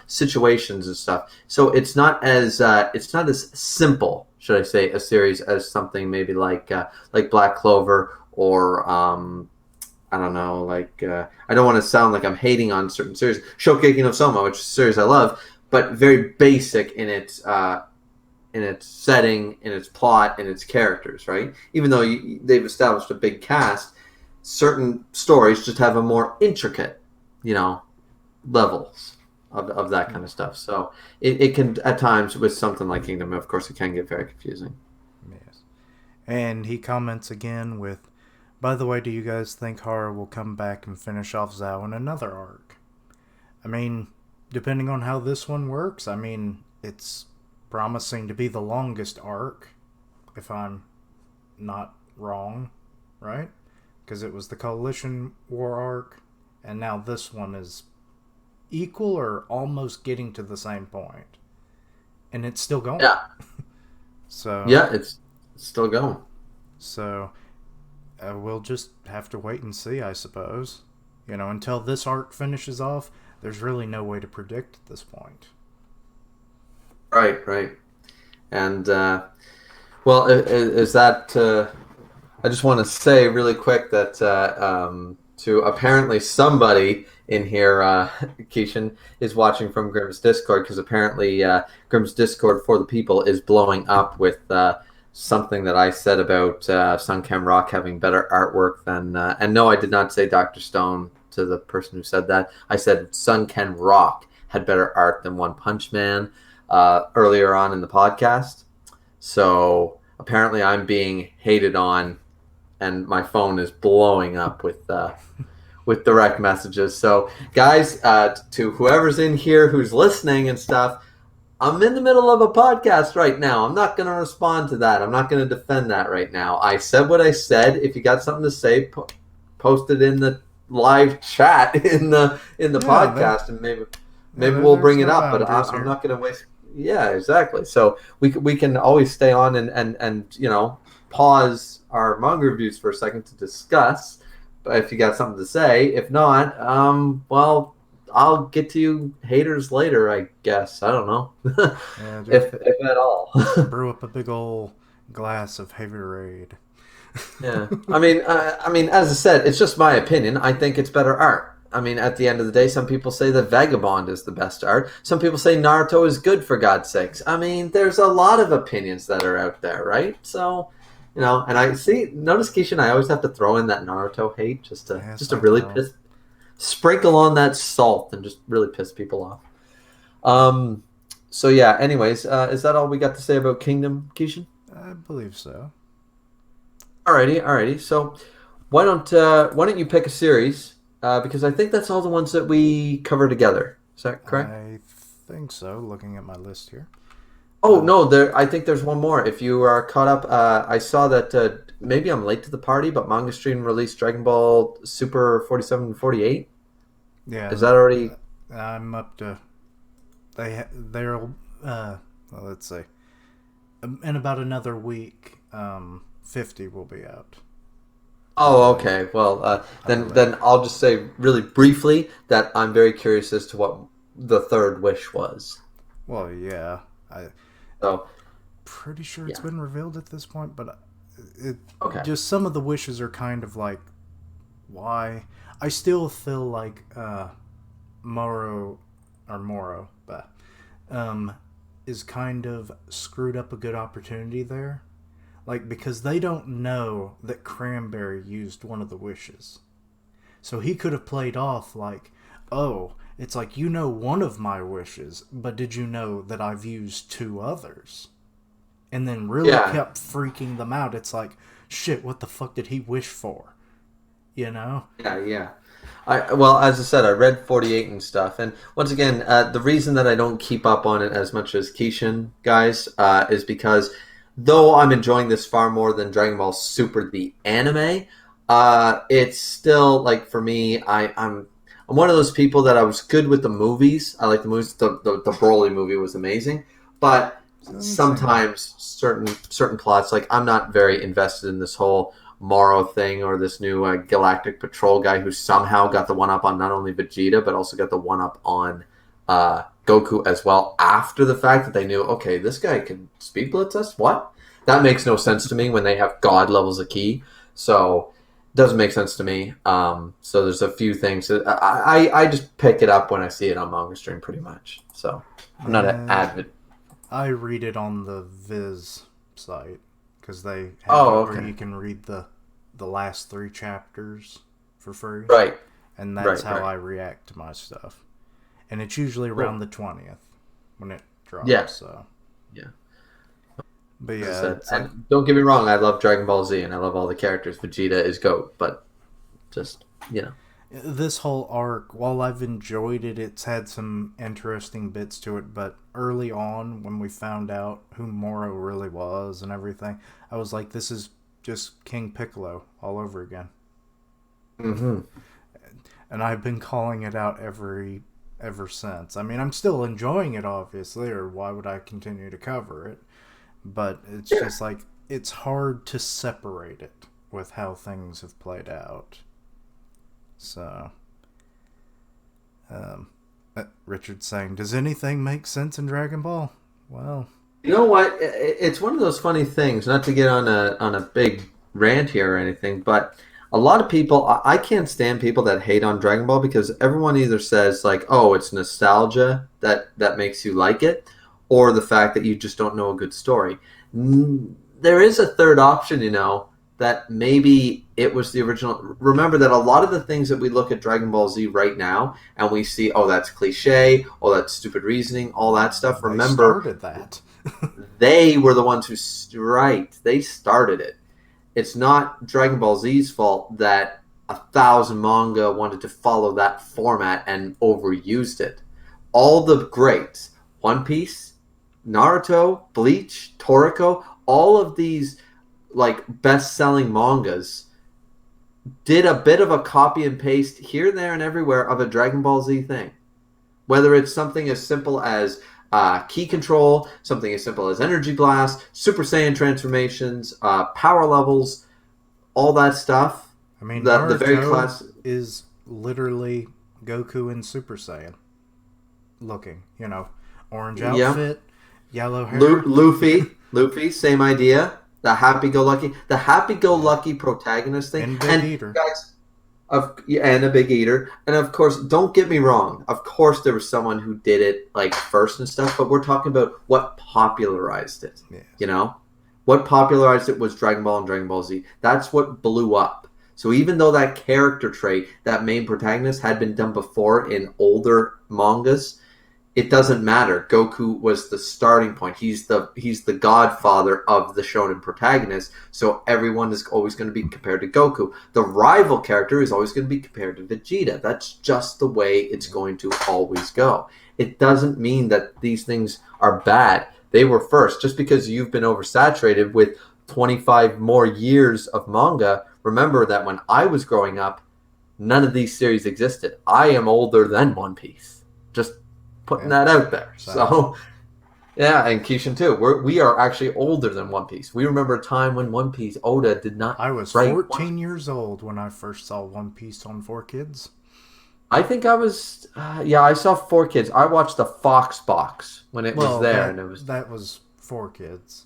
situations and stuff. So it's not as simple, should I say, a series as something maybe like Black Clover or I don't know, I don't want to sound like I'm hating on certain series. Shokugeki no Soma, which is a series I love, but very basic in its setting, in its plot, in its characters, right? Even though they've established a big cast, certain stories just have a more intricate, levels of that kind of stuff. So it can, at times, with something like Kingdom, of course, it can get very confusing. Yes. And he comments again with, by the way, do you guys think Hara will come back and finish off Zhao in another arc? I mean, depending on how this one works, I mean, it's promising to be the longest arc, if I'm not wrong, right? Because it was the Coalition War arc, and now this one is equal or almost getting to the same point. And it's still going. Yeah. So yeah, it's still going. So we'll just have to wait and see, I suppose. Until this arc finishes off, there's really no way to predict at this point. Right. And, well, is that... I just want to say really quick that to apparently somebody in here, Keishan, is watching from Grimm's Discord, because apparently Grimm's Discord for the people is blowing up with something that I said about Sun Ken Rock having better artwork than... and no, I did not say Dr. Stone to the person who said that. I said Sun Ken Rock had better art than One Punch Man earlier on in the podcast. So apparently I'm being hated on, and my phone is blowing up with direct messages. So, guys, to whoever's in here who's listening and stuff, I'm in the middle of a podcast right now. I'm not going to respond to that. I'm not going to defend that right now. I said what I said. If you got something to say, post it in the live chat in the Yeah, there, podcast, and maybe yeah, we'll there's bring it no up. But boundaries I'm here. not going to waste. Yeah, exactly. So we can always stay on and pause our manga reviews for a second to discuss. But if you got something to say, if not, well, I'll get to you haters later. I guess I don't know, Yeah, just if at all. brew up a big old glass of Haverade. Yeah, I mean, as I said, it's just my opinion. I think it's better art. I mean, at the end of the day, some people say that Vagabond is the best art. Some people say Naruto is good, for God's sakes. I mean, there's a lot of opinions that are out there, right? So, and I see. Notice, Keishan, I always have to throw in that Naruto hate Yes, just to I really know. sprinkle on that salt and just really piss people off. Um. So yeah. Anyways, is that all we got to say about Kingdom, Keishan? I believe so. Alrighty. So why don't you pick a series? Because I think that's all the ones that we cover together. Is that correct? I think so. Looking at my list here. Oh Uh, no, there. I think there's one more. If you are caught up, I saw that maybe I'm late to the party, but Manga Stream released Dragon Ball Super 47 and 48. yeah, Is that already? I'm up to. They're. Well, let's see. In about another week, 50 will be out. I Oh, believe. okay. Well, I then believe. I'll just say really briefly that I'm very curious as to what the third wish was. Well, yeah. I So pretty sure it's yeah. been revealed at this point, but it Okay. just some of the wishes are kind of like why. I still feel like Moro, but um, is kind of screwed up a good opportunity there. Like, because they don't know that Cranberry used one of the wishes. So he could have played off like, oh, it's like, you know one of my wishes, but did you know that I've used two others? And then really Yeah. kept freaking them out. It's like, shit, what the fuck did he wish for? You know? Yeah. Well, as I said, I read 48 and stuff, and once again, the reason that I don't keep up on it as much as Keishan guys is because though I'm enjoying this far more than Dragon Ball Super the anime, it's still like for me, I'm one of those people that I was good with the movies. I like the movies. The Broly movie was amazing, but Same. sometimes certain plots, like I'm not very invested in this whole Morrow thing or this new Galactic Patrol guy who somehow got the one up on not only Vegeta but also got the one up on Goku as well after the fact that they knew, okay, this guy can speed blitz us. What? That makes no sense to me when they have God levels of key. So it doesn't make sense to me. So there's a few things that I just pick it up when I see it on Manga Stream pretty much. So I'm not an Yeah, avid. I read it on the Viz site because they have Oh, it where okay. you can read the last three chapters for free, Right. and that's Right. how Right. I react to my stuff. And it's usually around Cool. the 20th when it Yeah. drops. So, Yeah. but As I yeah, said, it's like and don't get me wrong, I love Dragon Ball Z and I love all the characters. Vegeta is GOAT, but just this whole arc. While I've enjoyed it, it's had some interesting bits to it. But early on, when we found out who Moro really was and everything, I was like, this is just King Piccolo all over again. hmm And I've been calling it out ever since. I mean, I'm still enjoying it, obviously, or why would I continue to cover it? But it's yeah. just like it's hard to separate it with how things have played out. So, um, Richard's saying, "Does anything make sense in Dragon Ball?" Well, You know what? It's one of those funny things. Not to get on a big rant here or anything, but a lot of people, I can't stand people that hate on Dragon Ball because everyone either says like, "Oh, it's nostalgia that makes you like it," or the fact that you just don't know a good story. There is a third option, that maybe it was the original. Remember that a lot of the things that we look at Dragon Ball Z right now and we see, oh, that's cliche, oh, that's stupid reasoning, all that stuff. they Remember, started that. they were the ones right. They started it. It's not Dragon Ball Z's fault that 1,000 manga wanted to follow that format and overused it. All the greats, One Piece, Naruto, Bleach, Toriko, all of these like best-selling mangas did a bit of a copy and paste here, there, and everywhere of a Dragon Ball Z thing. Whether it's something as simple as key control, something as simple as energy blast, Super Saiyan transformations, power levels, all that stuff. I mean, The very Naruto class. is literally Goku in Super Saiyan looking. Orange Yeah, outfit, yellow hair. Luffy, same idea. The Yeah. happy-go-lucky protagonist thing. And Big And Eater. guys, and a big eater, and of course, don't get me wrong. Of course, there was someone who did it like first and stuff, but we're talking about what popularized it. Yes. You know, what popularized it was Dragon Ball and Dragon Ball Z. That's what blew up. So even though that character trait, that main protagonist, had been done before in older mangas, it doesn't matter. Goku was the starting point. He's the godfather of the shonen protagonist. So everyone is always going to be compared to Goku. The rival character is always going to be compared to Vegeta. That's just the way it's going to always go. It doesn't mean that these things are bad. They were first. Just because you've been oversaturated with 25 more years of manga, remember that when I was growing up, none of these series existed. I am older than One Piece. Just putting Yeah. that out there. Same. So yeah, and Keishan too. We are actually older than One Piece. We remember a time when One Piece Oda did not I was write 14 years old when I first saw One Piece on 4Kids. I think I was yeah. I saw Four Kids. I watched the Fox box when it was Well, there, that and it was that was 4Kids.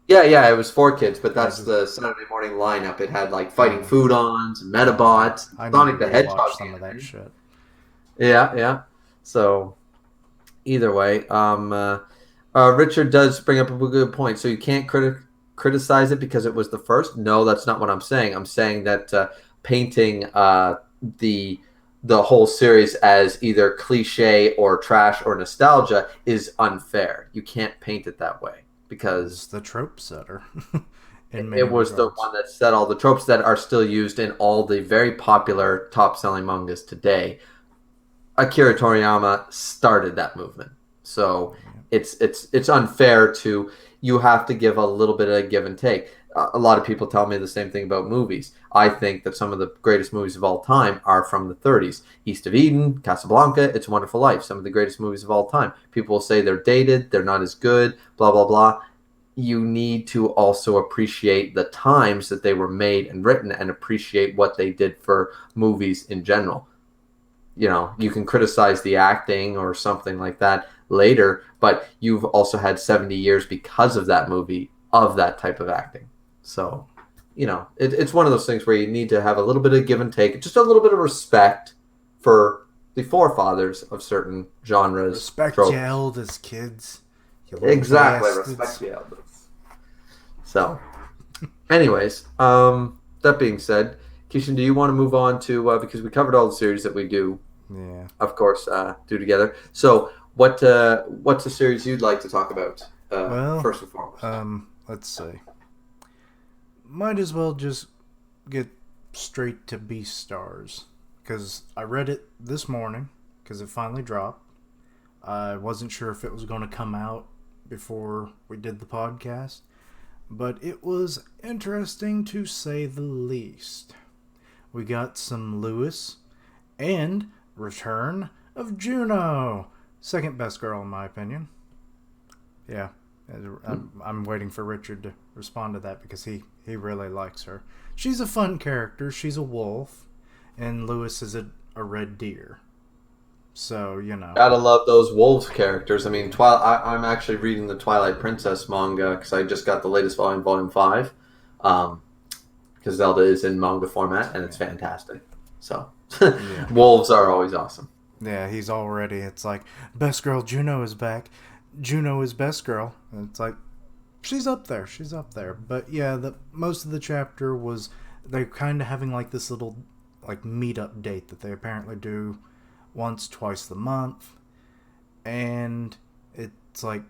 yeah. It was Four Kids, but I that's just the Saturday morning lineup. It had like fighting uh, Foodons, Metabots, I need to Sonic the rewatch Hedgehog some of that anime. shit. Yeah. So either way, Richard does bring up a good point. So you can't criticize it because it was the first. No, that's not what I'm saying. I'm saying that painting the the whole series as either cliche or trash or nostalgia is unfair. You can't paint it that way Is because the trope setter in many it was the regards. one that set all the tropes that are still used in all the very popular top selling mangas today. Akira Toriyama started that movement. So it's unfair to you have to give a little bit of give and take. A lot of people tell me the same thing about movies. I think that some of the greatest movies of all time are from the 30s. East of Eden, Casablanca, It's a Wonderful Life, some of the greatest movies of all time. People will say they're dated, they're not as good, blah blah blah. You need to also appreciate the times that they were made and written and appreciate what they did for movies in general. You can criticize the acting or something like that later, but you've also had 70 years because of that movie of that type of acting. So, it's one of those things where you need to have a little bit of give and take, just a little bit of respect for the forefathers of certain genres, Respect your tropes. elders, kids. You little Exactly, bastards. respect the elders. So, anyways, that being said, Kishan, do you want to move on to because we covered all the series that we do, Yeah. of course, do together. So, what's a series you'd like to talk about Well, first and foremost? let's see. Might as well just get straight to Beastars because I read it this morning because it finally dropped. I wasn't sure if it was going to come out before we did the podcast, but it was interesting to say the least. We got some Lewis and return of Juno. Second best girl in my opinion. Yeah, I'm waiting for Richard to respond to that because he really likes her. She's a fun character. She's a wolf, and Lewis is a red deer. So Gotta love those wolves characters. I mean, I'm actually reading the Twilight Princess manga because I just got the latest volume, Volume 5. Because Zelda is in manga format and it's fantastic. So, yeah, wolves are always awesome. yeah. He's already. It's like best girl Juno is back. Juno is best girl. And it's like she's up there. She's up there. But yeah, the most of the chapter was they're kind of having like this little like meetup date that they apparently do once, twice a month, and it's like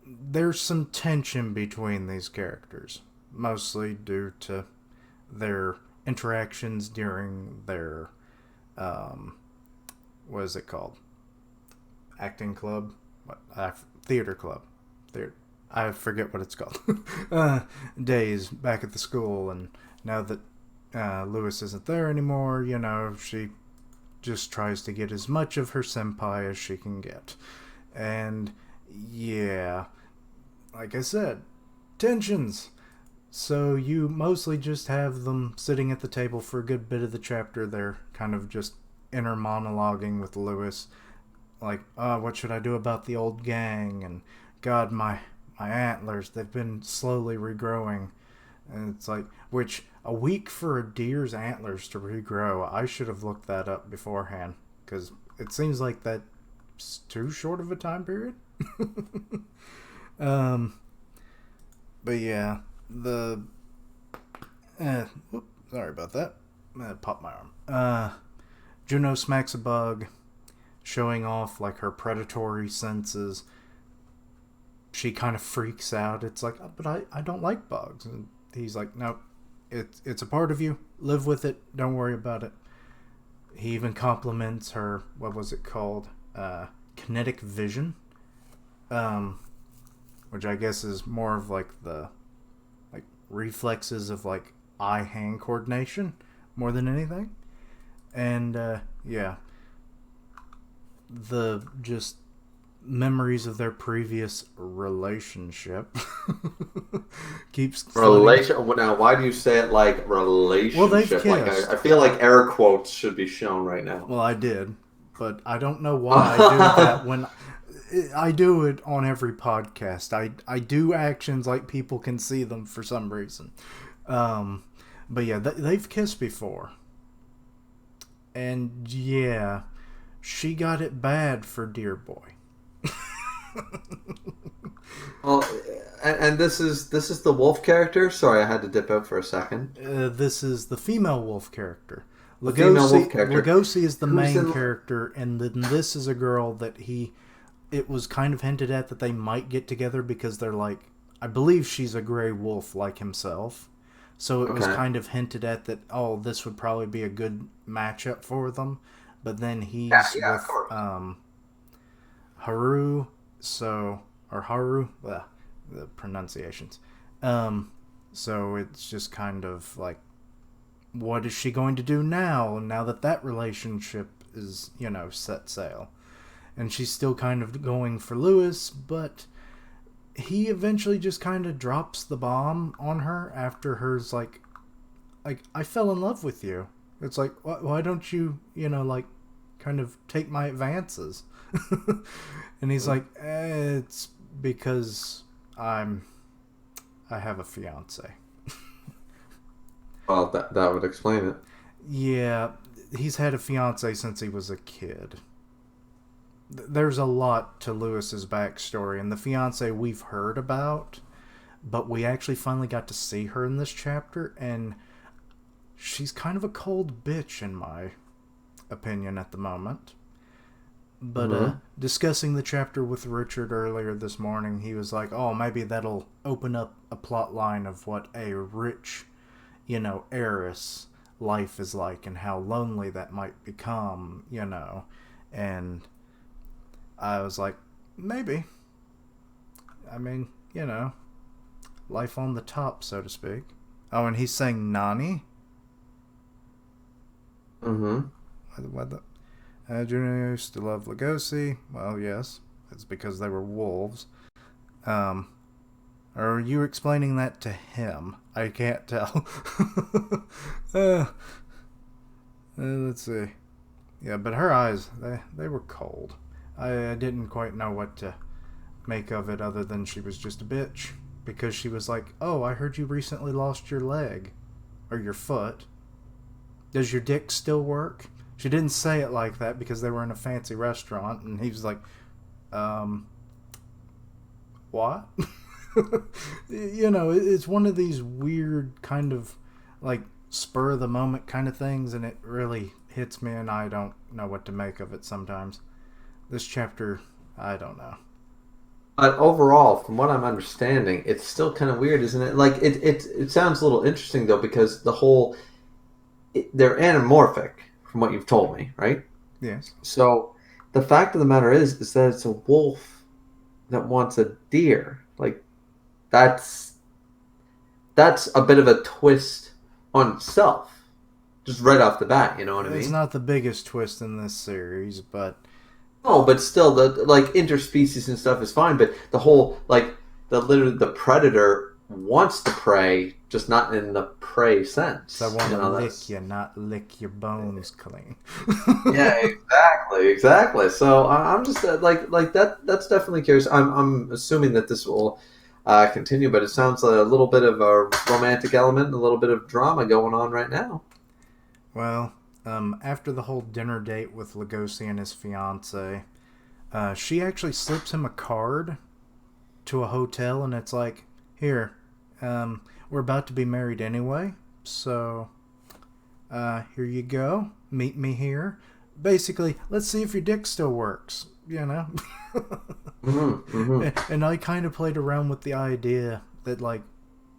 there's some tension between these characters, mostly due to their interactions during their um, what is it called? Acting club, theater club, theater. I forget what it's called. Days back at the school, and now that Lewis isn't there anymore. She just tries to get as much of her senpai as she can get. And yeah, like I said, tensions. So you mostly just have them sitting at the table for a good bit of the chapter. They're kind of just inner monologuing with Lewis, like, what should I do about the old gang? And God, my antlers, they've been slowly regrowing. And it's like, which a week for a deer's antlers to regrow, I should have looked that up beforehand, because it seems like that's too short of a time period. um, but yeah, the sorry about that. I popped my arm. Juno smacks a bug, showing off like her predatory senses. She kind of freaks out. It's like, oh, but I don't like bugs. And he's like, nope, it's a part of you. Live with it. Don't worry about it. He even compliments her, what was it called? Kinetic vision. Which I guess is more of like the like reflexes of like eye-hand coordination more than anything. And yeah, the just memories of their previous relationship keeps flooding. Relation. Now, why do you say it like Well, they've relationship? Like kissed. I feel like air quotes should be shown right now. Well, I did, but I don't know why I do that when I do it on every podcast. I do actions like people can see them for some reason. But yeah, they've kissed before. And yeah, she got it bad for Dear Boy. Well, and this is the wolf character. Sorry, I had to dip out for a second. This is the female wolf character. The female wolf character. Lugosi is the Who's main in? character, and then this is a girl that it was kind of hinted at that they might get together because they're like, I believe she's a gray wolf like himself. So it was Okay. kind of hinted at that, oh, this would probably be a good matchup for them. But then he's Yeah, yeah, of with course. Haru, or Haru, the pronunciations. So it's just kind of like, what is she going to do now that relationship is, set sail? And she's still kind of going for Lewis, but he eventually just kind of drops the bomb on her after hers like I fell in love with you. It's like, why don't you, like, kind of take my advances? And he's like, it's because I have a fiance. Well, that would explain it. Yeah, he's had a fiance since he was a kid. There's a lot to Lewis's backstory, and the fiance we've heard about, but we actually finally got to see her in this chapter, and she's kind of a cold bitch in my opinion at the moment. But Mm-hmm. discussing the chapter with Richard earlier this morning, he was like, oh, maybe that'll open up a plot line of what a rich, heiress life is like and how lonely that might become, And I was like, maybe. I mean, life on the top, so to speak. Oh, and he's saying Nani? Mm-hmm. What the? Junior used to love Lugosi. Well, yes. It's because they were wolves. Are you explaining that to him? I can't tell. Let's see. Yeah, but her eyes, they were cold. I didn't quite know what to make of it other than she was just a bitch. Because she was like, oh, I heard you recently lost your leg. Or your foot. Does your dick still work? She didn't say it like that because they were in a fancy restaurant, and he was like, what? It's one of these weird kind of like spur of the moment kind of things, and it really hits me, and I don't know what to make of it sometimes. This chapter, I don't know. But overall, from what I'm understanding, it's still kind of weird, isn't it? Like it sounds a little interesting though, because they're anamorphic from what you've told me, right? Yes. So the fact of the matter is that it's a wolf that wants a deer. Like that's a bit of a twist on itself. just right off the bat. You know what I It's mean? not the biggest twist in this series, but Oh, but still, the like interspecies and stuff is fine. But the whole like literally the predator wants to prey, just not in the prey I sense. want You to know, lick that's you, not lick your bones clean. yeah, exactly, exactly. So I'm just like that. That's definitely curious. I'm assuming that this will continue, but it sounds like a little bit of a romantic element, a little bit of drama going on right now. Well, after the whole dinner date with Lugosi and his fiance, she actually slips him a card to a hotel, and it's like, here, we're about to be married anyway, so here you go. Meet me here. Basically, let's see if your dick still works. You know. Mm-hmm, mm-hmm. And I kind of played around with the idea that like,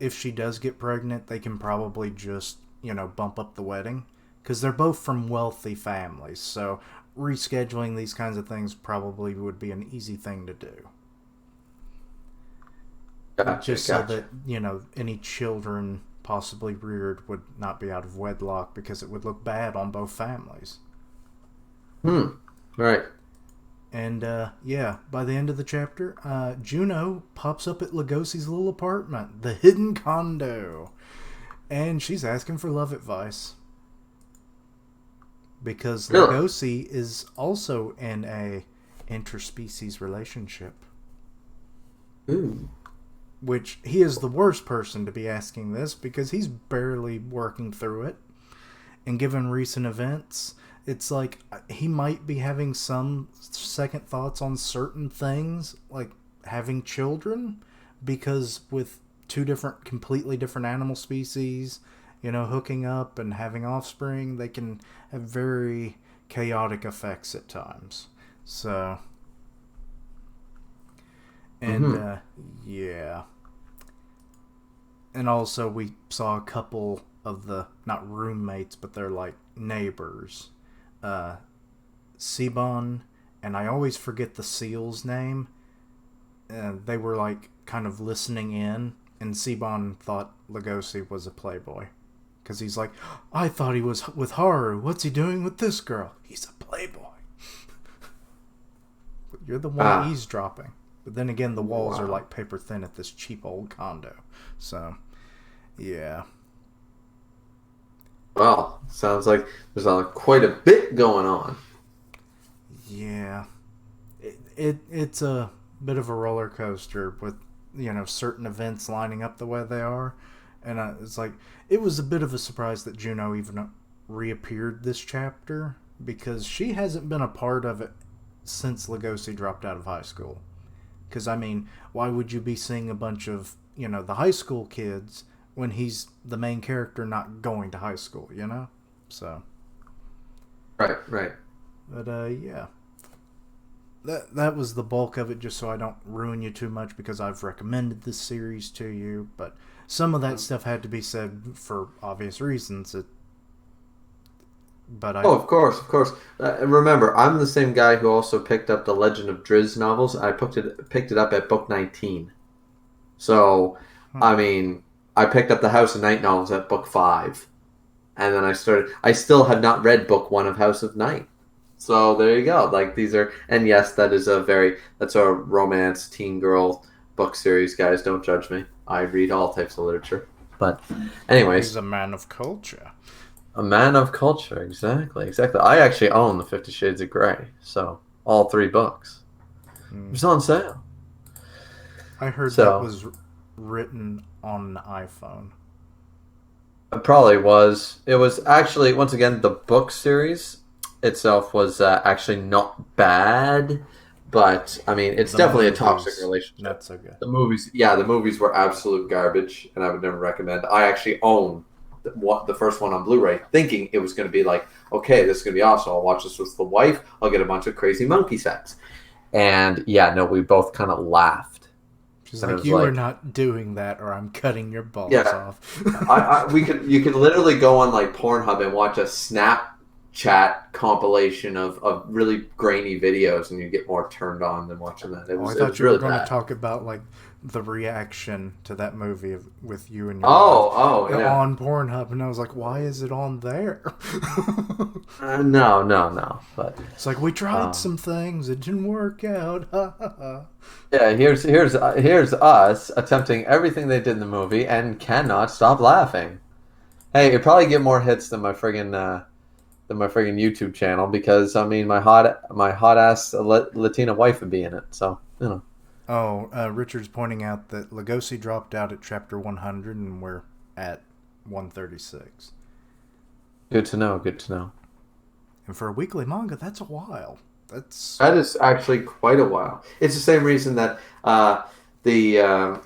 if she does get pregnant, they can probably just bump up the wedding because they're both from wealthy families. So rescheduling these kinds of things probably would be an easy thing to do. Gotcha, Just so gotcha. that any children possibly reared would not be out of wedlock because it would look bad on both families. Hmm. Right. And yeah, by the end of the chapter, Juno pops up at Lugosi's little apartment, the hidden condo, and she's asking for love advice because Really. Lugosi is also in a interspecies relationship, Ooh. which he is the worst person to be asking this because he's barely working through it. And given recent events, it's like he might be having some second thoughts on certain things, like having children, because with two different, completely different animal species, hooking up and having offspring, they can have very chaotic effects at times. So, and Mm-hmm. yeah. And also, we saw a couple of the, not roommates, but they're like neighbors. Uh, Sebon, and I always forget the seal's name. They were like kind of listening in, and Sebon thought Lugosi was a playboy. Because he's like, I thought he was with Haru. What's he doing with this girl? He's a playboy. But you're the one Ah. eavesdropping. But then again, the walls are Wow. like paper thin at this cheap old condo. So, yeah. Well, sounds like there's quite a bit going on. Yeah. It's a bit of a roller coaster with certain events lining up the way they are, and it's like it was a bit of a surprise that Juno even reappeared this chapter because she hasn't been a part of it since Lugosi dropped out of high school. Because I mean, why would you be seeing a bunch of the high school kids when he's the main character not going to high school? So. Right. Right. But yeah, that was the bulk of it, just so I don't ruin you too much because I've recommended this series to you. But some of that stuff had to be said for obvious reasons. But I Oh, of course, of course. Remember, I'm the same guy who also picked up the Legend of Drizzt novels. I picked it up at book 19. So, huh, I mean, I picked up the House of Night novels at book 5, and then I started. I still have not read book 1 of House of Night. So there you go. Like these are, and yes, that's a romance teen girl book series. Guys, don't judge me. I read all types of literature. But, he's anyways, a man of culture. a man of culture, exactly, exactly. I actually own the 50 Shades of Grey, so all 3 books. It Hmm. was on sale. I heard that So was written on an iPhone. it probably was. It was actually, once again, the book series itself was actually not bad, but I mean, it's The definitely a toxic movies, relationship. not so good. The movies, yeah, the movies were absolute garbage, and I would never recommend. I actually own the first one on Blu-ray, thinking it was going to be like, okay, this is going to be awesome. I'll watch this with the wife. I'll get a bunch of crazy monkey sex. And yeah, no, we both kind of laughed, She's and it like, was you are like, not doing that, or I'm cutting your balls yeah, off. you could literally go on like Pornhub and watch a Snapchat compilation of really grainy videos, and you get more turned on than watching that. Oh, I It thought was you were really going to bad. talk about like the reaction to that movie with you and your wife Yeah. on Pornhub, and I was like, why is it on there? No. But It's like, we tried um, some things, it didn't work out. yeah, here's us attempting everything they did in the movie and cannot stop laughing. Hey, it probably get more hits than my friggin' YouTube channel because I mean my hot ass Latina wife would be in it. So you know, Oh, Richard's pointing out that Lugosi dropped out at chapter 100, and we're at 136. good to know. Good to know. And for a weekly manga, that's a while. That's That is actually quite a while. It's the same reason that the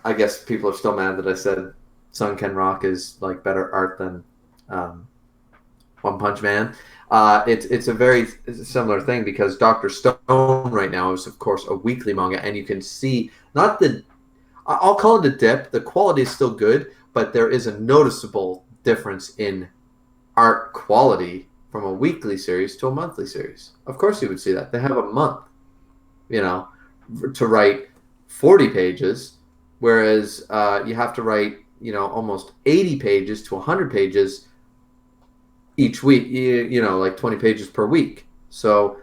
I guess people are still mad that I said Sun Ken Rock is like better art than um, One Punch Man. It's a very similar thing because Doctor Stone right now is of course a weekly manga, and you can see not the I'll call it a dip. The quality is still good, but there is a noticeable difference in art quality from a weekly series to a monthly series. Of course, you would see that. They have a month, you know, to write 40 pages, whereas you have to write, almost 80 pages to 100 pages each week, like 20 pages per week. So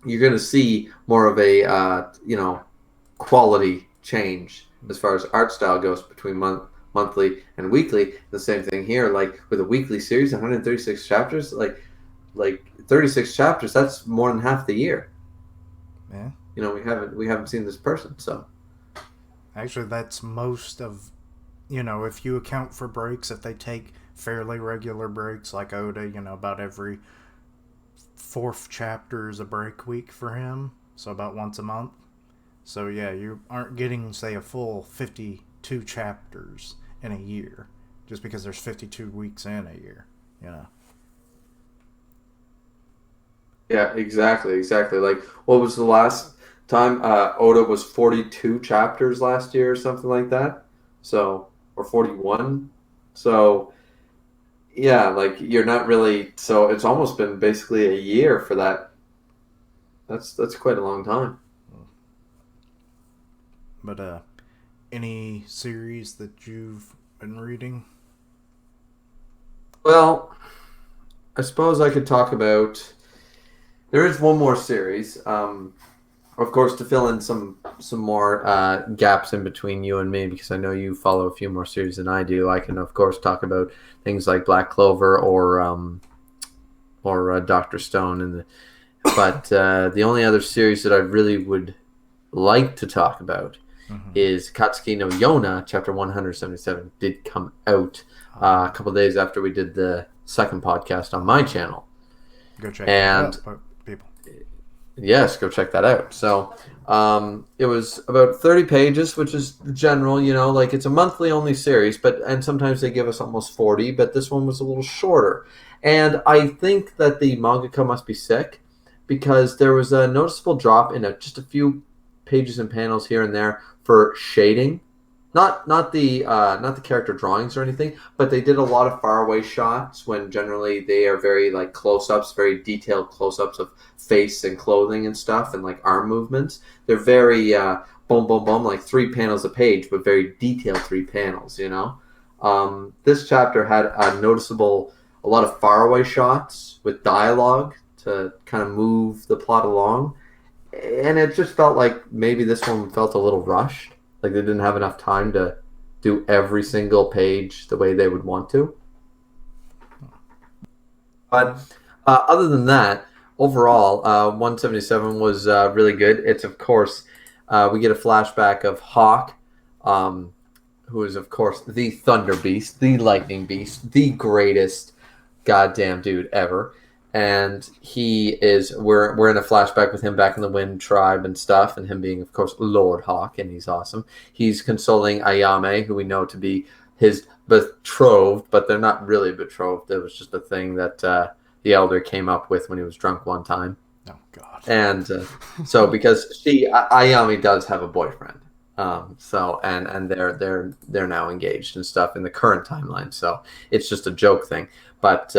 you're going to see more of a, quality change as far as art style goes between monthly and weekly. The same thing here, like with a weekly series, 136 chapters, like 36 chapters. That's more than half the year. yeah. We haven't seen this person, so Actually, that's most of, if you account for breaks, if they take fairly regular breaks like Oda, about every fourth chapter is a break week for him, so about once a month. So yeah, you aren't getting, say, a full 52 chapters in a year just because there's 52 weeks in a year, you know. yeah, exactly. Like, what was the last time Oda was 42 chapters last year or something like that? So, or 41. So, yeah, like you're not really. So it's almost been basically a year for that. That's quite a long time. But any series that you've been reading? Well, I suppose I could talk about. There is one more series. Of course, to fill in some more gaps in between you and me, because I know you follow a few more series than I do. I can, of course, talk about things like Black Clover or Doctor Stone, but the only other series that I really would like to talk about Mm-hmm. is Katsuki no Yona, chapter 177, did come out a couple days after we did the second podcast on my channel. Go check that And out, people. yes, go check that out. So it was about 30 pages, which is general, like it's a monthly only series, and sometimes they give us almost 40, but this one was a little shorter. And I think that the mangaka must be sick because there was a noticeable drop in just a few pages and panels here and there for shading. Not the character drawings or anything, but they did a lot of faraway shots when generally they are very like close-ups, very detailed close-ups of face and clothing and stuff, and like arm movements. They're very boom, boom, boom, like 3 panels a page, but very detailed 3 panels. This chapter had a lot of faraway shots with dialogue to kind of move the plot along, and it just felt like maybe this one felt a little rushed. Like they didn't have enough time to do every single page the way they would want to. But other than that, overall, 177 was really good. It's, of course, we get a flashback of Hawk, um, who is, of course, the Thunder Beast, the Lightning Beast, the greatest goddamn dude ever. And we're in a flashback with him back in the Wind Tribe and stuff, and him being, of course, Lord Hawk, and he's awesome. He's consoling Ayame, who we know to be his betrothed, but they're not really betrothed. It was just a thing that the elder came up with when he was drunk one time. Oh God. And so because Ayame does have a boyfriend, so and they're now engaged and stuff in the current timeline. So it's just a joke thing, but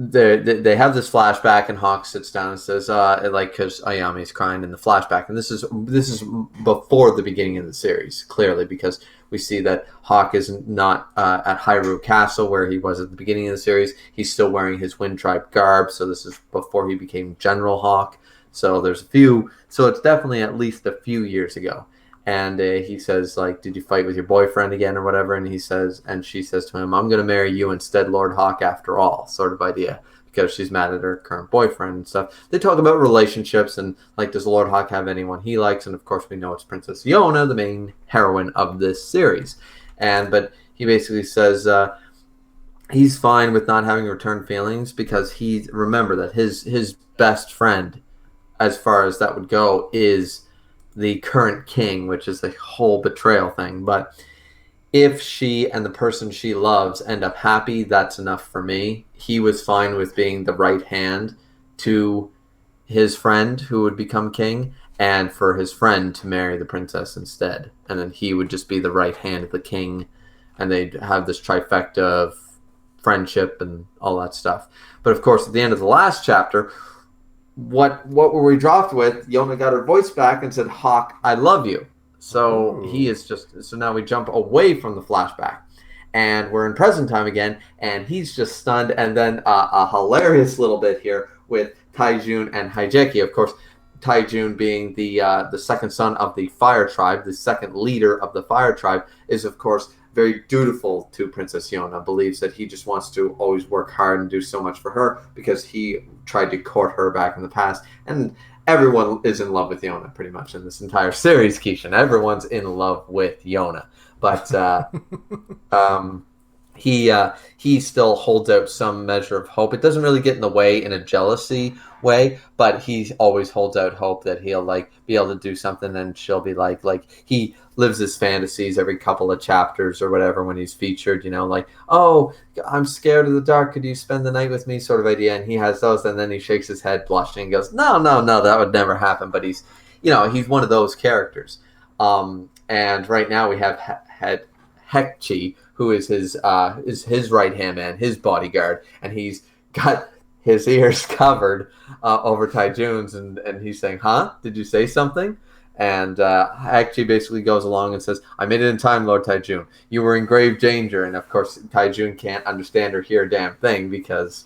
they have this flashback, and Hawk sits down and says, like, because Ayami's crying in the flashback, and this is before the beginning of the series, clearly, because we see that Hawk is not at Hyrule Castle where he was at the beginning of the series. He's still wearing his Wind Tribe garb, so this is before he became General Hawk. So so it's definitely at least a few years ago. And he says, like, did you fight with your boyfriend again or whatever? And she says to him, I'm going to marry you instead, Lord Hawk, after all, sort of idea, because she's mad at her current boyfriend and stuff. They talk about relationships and, like, does Lord Hawk have anyone he likes? And, of course, we know it's Princess Yona, the main heroine of this series. But he basically says he's fine with not having returned feelings because remember that his best friend, as far as that would go, is the current king, which is the whole betrayal thing. But if she and the person she loves end up happy, that's enough for me. He was fine with being the right hand to his friend who would become king, and for his friend to marry the princess instead. And then he would just be the right hand of the king, and they'd have this trifecta of friendship and all that stuff. But of course, at the end of the last chapter, what were we dropped with? Yona got her voice back and said, Hawk, I love you. So so now we jump away from the flashback and we're in present time again, and he's just stunned. And then a hilarious little bit here with Taijun and Hijeki. Of course, Taijun being the second son of the Fire Tribe, the second leader of the Fire Tribe, is of course very dutiful to Princess Yona, believes that he just wants to always work hard and do so much for her because he tried to court her back in the past. And everyone is in love with Yona pretty much in this entire series, Keishan. Everyone's in love with Yona. But he still holds out some measure of hope. It doesn't really get in the way in a jealousy way, but he always holds out hope that he'll like be able to do something, and she'll be like he lives his fantasies every couple of chapters or whatever when he's featured, like, oh, I'm scared of the dark, could you spend the night with me, sort of idea. And he has those, and then he shakes his head blushing and goes, no, that would never happen. But he's one of those characters. And right now we have had Hekchi, who is his right hand man, his bodyguard, and he's got his ears covered over Taijun's, and he's saying, huh? Did you say something? And Hekchi basically goes along and says, I made it in time, Lord Taijun. You were in grave danger. And of course, Taijun can't understand or hear a damn thing because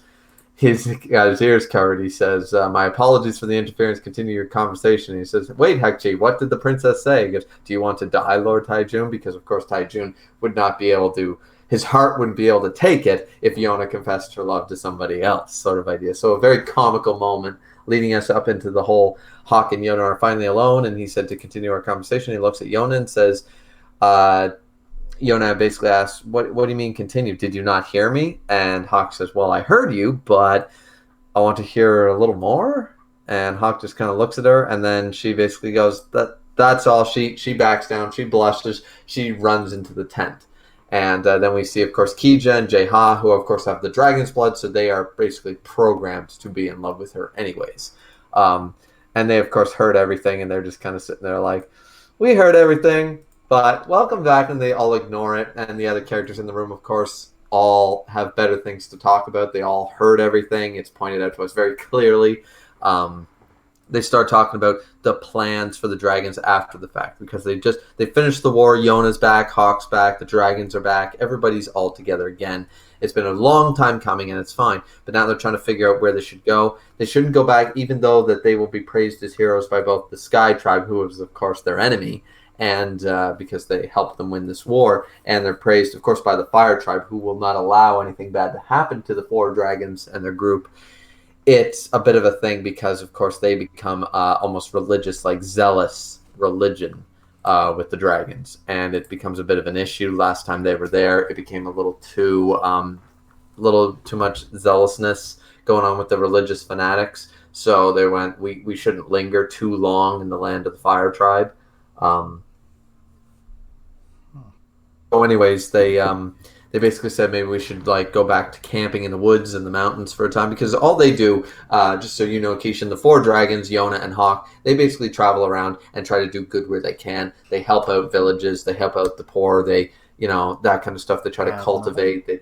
he's got his ears covered. He says, my apologies for the interference. Continue your conversation. And he says, wait, Hekchi, what did the princess say? He goes, do you want to die, Lord Taijun? Because, of course, Taijun would not be able to, his heart wouldn't be able to take it if Yona confessed her love to somebody else, sort of idea. So a very comical moment leading us up into the whole Hawk and Yona are finally alone. And he said to continue our conversation, he looks at Yona and says, Yona basically asks, what do you mean continue? Did you not hear me? And Hawk says, well, I heard you, but I want to hear a little more. And Hawk just kind of looks at her, and then she basically goes, that's all. She backs down, she blushes, she runs into the tent. And then we see, of course, Kija and Jeha, who, of course, have the dragon's blood, so they are basically programmed to be in love with her anyways. And they, of course, heard everything, and they're just kind of sitting there like, we heard everything, but welcome back, and they all ignore it. And the other characters in the room, of course, all have better things to talk about. They all heard everything. It's pointed out to us very clearly. They start talking about the plans for the dragons after the fact, because they finished the war. Yona's back, Hawk's back, the dragons are back, everybody's all together again. It's been a long time coming, and it's fine, but now they're trying to figure out where they should go. They shouldn't go back, even though that they will be praised as heroes by both the Sky Tribe, who is of course their enemy, and because they helped them win this war, and they're praised of course by the Fire Tribe, who will not allow anything bad to happen to the four dragons and their group. It's a bit of a thing because, of course, they become almost religious, like zealous religion with the dragons, and it becomes a bit of an issue. Last time they were there, it became a little too much zealousness going on with the religious fanatics. So they went, we shouldn't linger too long in the land of the Fire Tribe. So, anyways, they basically said maybe we should go back to camping in the woods and the mountains for a time, because all they do, just so you know, Keishan, the four dragons, Yona and Hawk, they basically travel around and try to do good where they can. They help out villages, they help out the poor, they, that kind of stuff. They try to cultivate.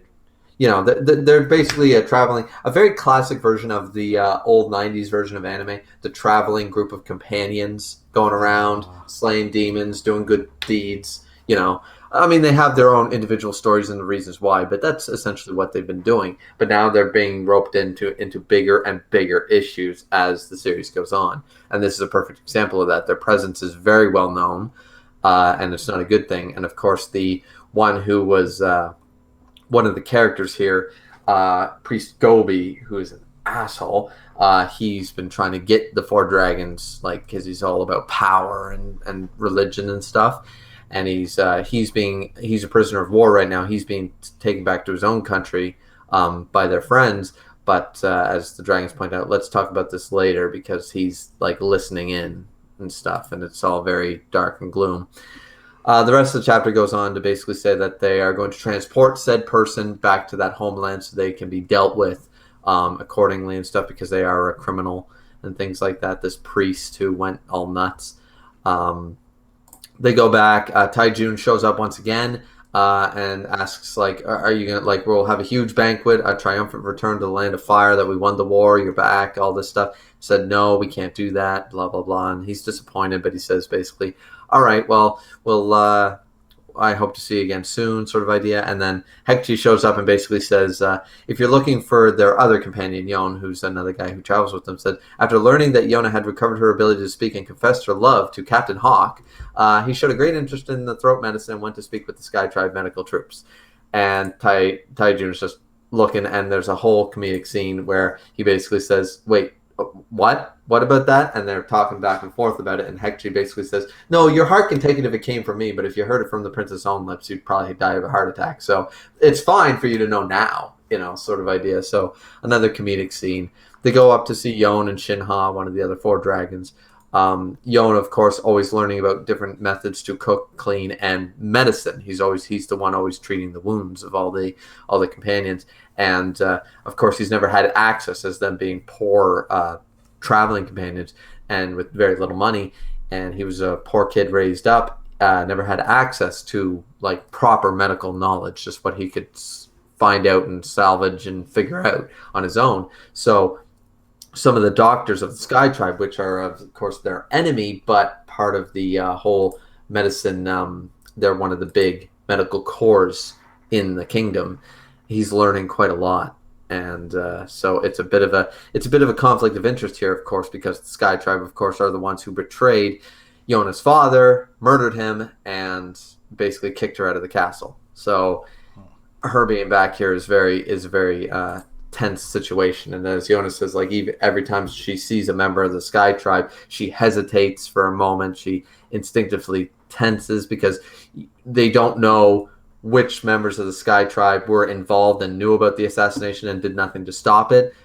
they're basically a very classic version of the old '90s version of anime. The traveling group of companions going around, slaying demons, doing good deeds. I mean, they have their own individual stories and the reasons why, but that's essentially what they've been doing. But now they're being roped into bigger and bigger issues as the series goes on, and this is a perfect example of that. Their presence is very well known, and it's not a good thing. And of course, the one who was one of the characters here, Priest Gobi, who is an asshole. He's been trying to get the four dragons, because he's all about power and religion and stuff. And he's a prisoner of war right now. He's being taken back to his own country by their friends. But as the dragons point out, let's talk about this later, because he's listening in and stuff, and it's all very dark and gloom. The rest of the chapter goes on to basically say that they are going to transport said person back to that homeland so they can be dealt with accordingly and stuff, because they are a criminal and things like that. This priest who went all nuts. They go back. Taijun shows up once again and asks, are you going to, we'll have a huge banquet, a triumphant return to the land of fire, that we won the war, you're back, all this stuff. Said, no, we can't do that, blah, blah, blah. And he's disappointed, but he says basically, all right, well, I hope to see you again soon, sort of idea. And then Hekchi shows up and basically says, if you're looking for their other companion, Yon, who's another guy who travels with them, said, after learning that Yona had recovered her ability to speak and confessed her love to Captain Hawk, he showed a great interest in the throat medicine and went to speak with the Sky Tribe medical troops. And Taijun is just looking, and there's a whole comedic scene where he basically says, wait, what about that? And they're talking back and forth about it, and Hekchi basically says, no, your heart can take it if it came from me, but if you heard it from the prince's own lips, you'd probably die of a heart attack, so it's fine for you to know now, sort of idea. So another comedic scene. They go up to see Yon and Shinha, one of the other four dragons. Yon, of course, always learning about different methods to cook, clean, and medicine. He's the one always treating the wounds of all the companions. And of course, he's never had access, as them being poor traveling companions and with very little money. And he was a poor kid raised up, never had access to proper medical knowledge, just what he could find out and salvage and figure out on his own. So some of the doctors of the Sky Tribe, which are, of course, their enemy, but part of the whole medicine, they're one of the big medical corps in the kingdom. He's learning quite a lot, and so it's a bit of a conflict of interest here, of course, because the Sky Tribe, of course, are the ones who betrayed Yona's father, murdered him, and basically kicked her out of the castle. So her being back here is a very tense situation. And as Yona says, even every time she sees a member of the Sky Tribe, she hesitates for a moment. She instinctively tenses, because they don't know which members of the Sky Tribe were involved and knew about the assassination and did nothing to stop it,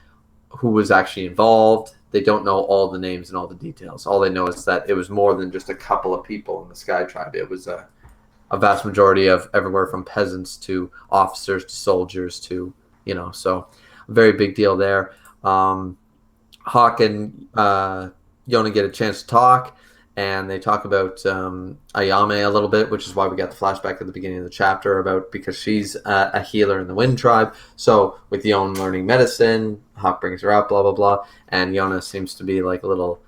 who was actually involved. They don't know all the names and all the details. All they know is that it was more than just a couple of people in the Sky Tribe. It was a vast majority of everywhere from peasants to officers to soldiers to, so a very big deal there. Hawk and Yona get a chance to talk, and they talk about Ayame a little bit, which is why we got the flashback at the beginning of the chapter because she's a healer in the Wind Tribe. So with Yona learning medicine, Hawk brings her up, blah, blah, blah, and Yona seems to be a little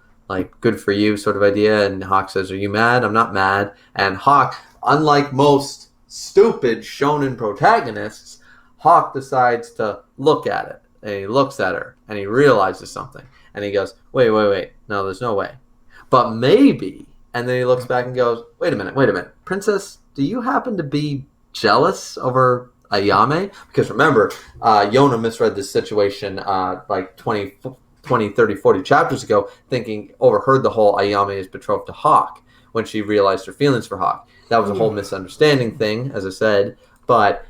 good for you sort of idea, and Hawk says, are you mad? I'm not mad. And Hawk, unlike most stupid shonen protagonists, Hawk decides to look at it, and he looks at her, and he realizes something, and he goes, wait, no, there's no way. But maybe, and then he looks back and goes, wait a minute, Princess, do you happen to be jealous over Ayame? Because remember, Yona misread this situation 20, 30, 40 chapters ago, overheard the whole Ayame is betrothed to Hawk when she realized her feelings for Hawk. That was a whole misunderstanding thing, as I said, but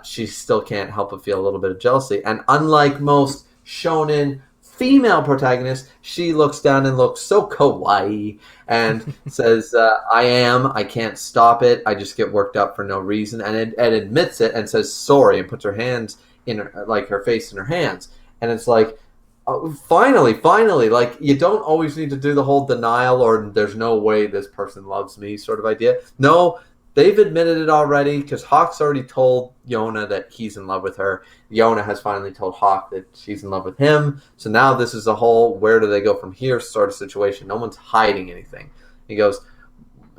she still can't help but feel a little bit of jealousy. And unlike most shonen female protagonists, she looks down and looks so kawaii and says, I can't stop it. I just get worked up for no reason. And admits it and says sorry and puts her hands in her face in her hands. And it's finally, you don't always need to do the whole denial or there's no way this person loves me sort of idea. No, they've admitted it already because Hawk's already told Yona that he's in love with her. Yona has finally told Hawk that she's in love with him. So now this is a whole where do they go from here sort of situation. No one's hiding anything. He goes,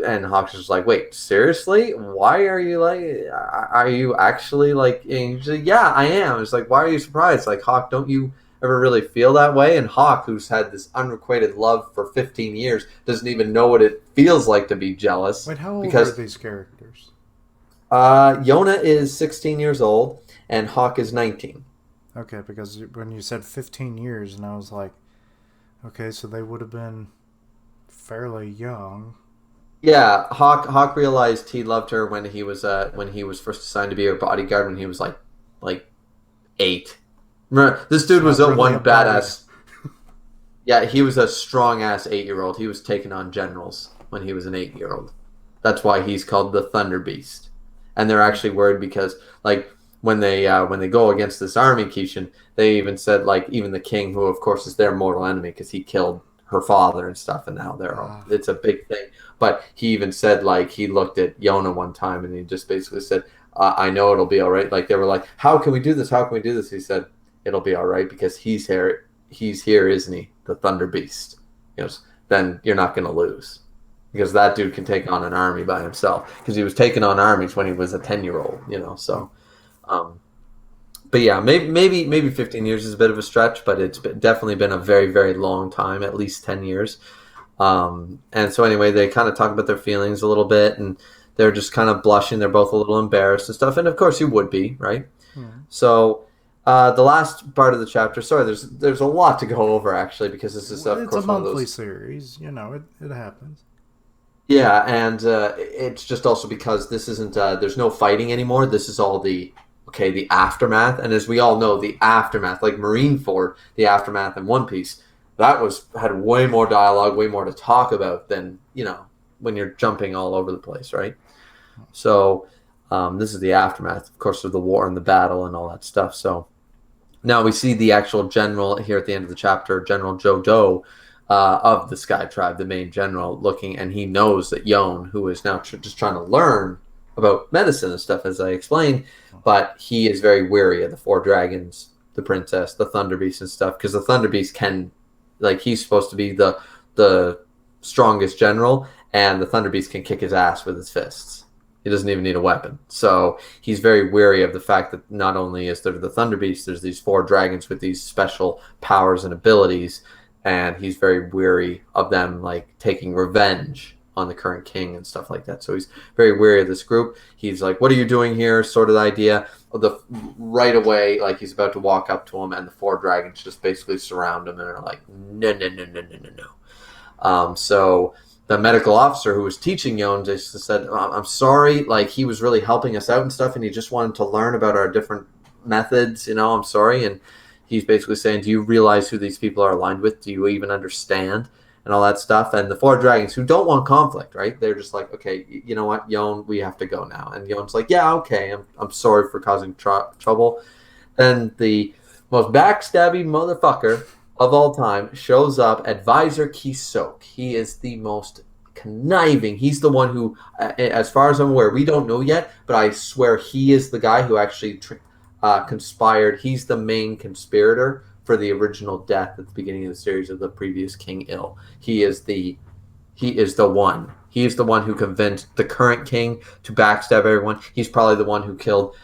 and Hawk's just like, wait, seriously? Why are you like, are you actually like, and he's like, yeah, I am. It's like, why are you surprised? Like, Hawk, don't you ever really feel that way? And Hawk, who's had this unrequited love for 15 years, doesn't even know what it feels like to be jealous. Wait, how old because, are these characters? Yona is 16 years old, and Hawk is 19. Okay, because when you said 15 years, and I was like, okay, so they would have been fairly young. Yeah, Hawk realized he loved her when he was first assigned to be her bodyguard when he was like 8. Remember, this dude was really one a badass. Yeah, he was a strong ass 8-year-old. He was taking on generals when he was an 8-year-old. That's why he's called the Thunder Beast. And they're actually worried because like when they go against this army, Keishan, they even said like even the king, who of course is their mortal enemy because he killed her father and stuff, and now they're all, it's a big thing. But he even said like he looked at Yona one time and he just basically said, "I know it'll be all right." Like they were like, "How can we do this? How can we do this?" He said, "It'll be all right because he's here. He's here, isn't he? The Thunder Beast." He goes, "Then you're not going to lose." Because that dude can take on an army by himself. Because he was taking on armies when he was a 10-year-old, So, but yeah, maybe 15 years is a bit of a stretch, but it's definitely been a very, very long time, at least 10 years. And so anyway, they kind of talk about their feelings a little bit, and they're just kind of blushing. They're both a little embarrassed and stuff, and of course you would be, right? Yeah. So the last part of the chapter, sorry, there's a lot to go over actually, because this is of It's course a one of monthly those. series, it happens. Yeah, and it's just also because this isn't. There's no fighting anymore. This is all the aftermath, and as we all know, the aftermath, like Marineford, the aftermath in One Piece, that had way more dialogue, way more to talk about than when you're jumping all over the place, right? So this is the aftermath, of course, of the war and the battle and all that stuff. So now we see the actual general here at the end of the chapter, General Jodo. Of the Sky Tribe, the main general, looking, and he knows that Yon, who is now just trying to learn about medicine and stuff, as I explained, but he is very weary of the 4 dragons, the princess, the Thunder Beast, and stuff, because the Thunder Beast can, like, he's supposed to be the strongest general, and the Thunder Beast can kick his ass with his fists. He doesn't even need a weapon. So he's very weary of the fact that not only is there the Thunder Beast, there's these 4 dragons with these special powers and abilities, and he's very weary of them like taking revenge on the current king and stuff like that. So he's very weary of this group. He's like, "What are you doing here?" Sort of the idea. Right away, like he's about to walk up to him, and the 4 dragons just basically surround him and are like, "No, no, no, no, no, no, no." So the medical officer who was teaching Yon just said, "I'm sorry, like he was really helping us out and stuff, and he just wanted to learn about our different methods. I'm sorry." And he's basically saying, "Do you realize who these people are aligned with? Do you even understand?" And all that stuff. And the 4 dragons who don't want conflict, right? They're just like, "Okay, you know what, Yon, we have to go now." And Yon's like, "Yeah, okay, I'm sorry for causing trouble." Then the most backstabby motherfucker of all time shows up, Advisor Kisok. He is the most conniving. He's the one who, as far as I'm aware, we don't know yet, but I swear he is the guy who actually conspired. He's the main conspirator for the original death at the beginning of the series of the previous King Il. He is the one. He is the one who convinced the current king to backstab everyone. He's probably the one who killed,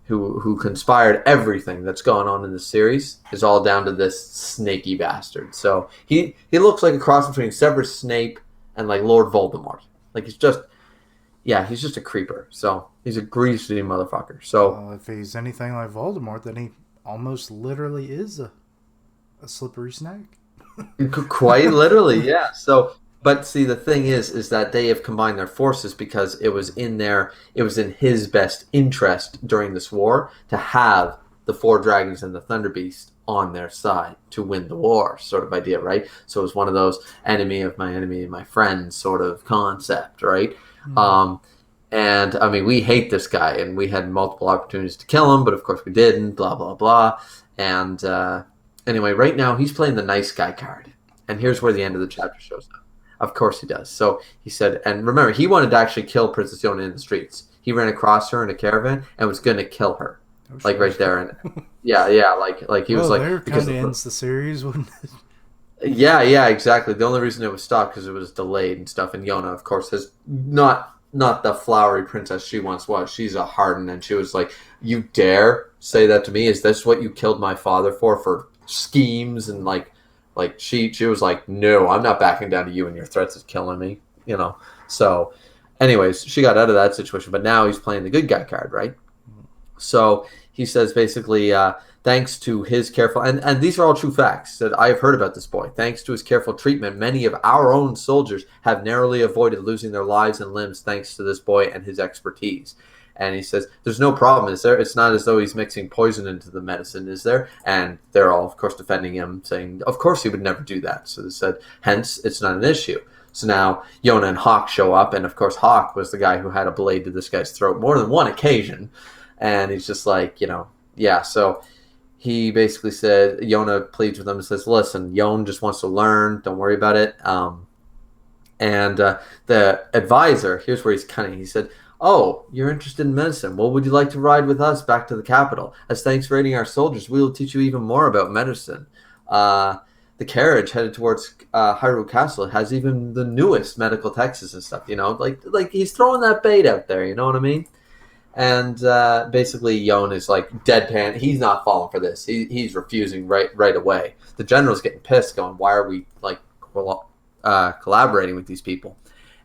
who conspired everything that's gone on in the series. Is all down to this snaky bastard. So he looks like a cross between Severus Snape and like Lord Voldemort. Like he's just a creeper. So he's a greasy motherfucker. So if he's anything like Voldemort, then he almost literally is a slippery snake. Quite literally, yeah. So, but see, the thing is that they have combined their forces because it was in his best interest during this war to have the 4 dragons and the Thunder Beast on their side to win the war, sort of idea, right? So it was one of those enemy, my friend sort of concept, right? Mm-hmm. And I mean, we hate this guy, and we had multiple opportunities to kill him, but of course we didn't, blah, blah, blah. And anyway, right now he's playing the nice guy card. And here's where the end of the chapter shows up. Of course he does. So he said, and remember, he wanted to actually kill Princess Yona in the streets. He ran across her in a caravan and was going to kill her, Oh like shit. right there. And yeah, like he was Well, like there because kind of ends the series, wouldn't it? yeah, exactly. The only reason it was stopped because it was delayed and stuff. And Yona, of course, has not the flowery princess she once was. She's a hardened, and she was like, "You dare say that to me? Is this what you killed my father for schemes?" And like she was like, "No, I'm not backing down to you and your threats of killing me." You know. So, anyways, she got out of that situation, but now he's playing the good guy card, right? So he says basically, thanks to his careful, and these are all true facts that I have heard about this boy. Thanks to his careful treatment, many of our own soldiers have narrowly avoided losing their lives and limbs thanks to this boy and his expertise. And he says, there's no problem, is there? It's not as though he's mixing poison into the medicine, is there? And they're all, of course, defending him, saying, of course he would never do that. So they said, hence, it's not an issue. So now Yona and Hawk show up, and of course Hawk was the guy who had a blade to this guy's throat more than one occasion. And he's just like, yeah. So he basically said, Yona pleads with him and says, listen, Yon just wants to learn. Don't worry about it. And the advisor, here's where he's cunning. He said, oh, you're interested in medicine. Well, would you like to ride with us back to the capital? As thanks for aiding our soldiers, we will teach you even more about medicine. The carriage headed towards Hyrule Castle has even the newest medical texts and stuff, like he's throwing that bait out there, you know what I mean? And basically, Yon is like deadpan. He's not falling for this. He's refusing right away. The general's getting pissed, going, "Why are we like collaborating with these people?"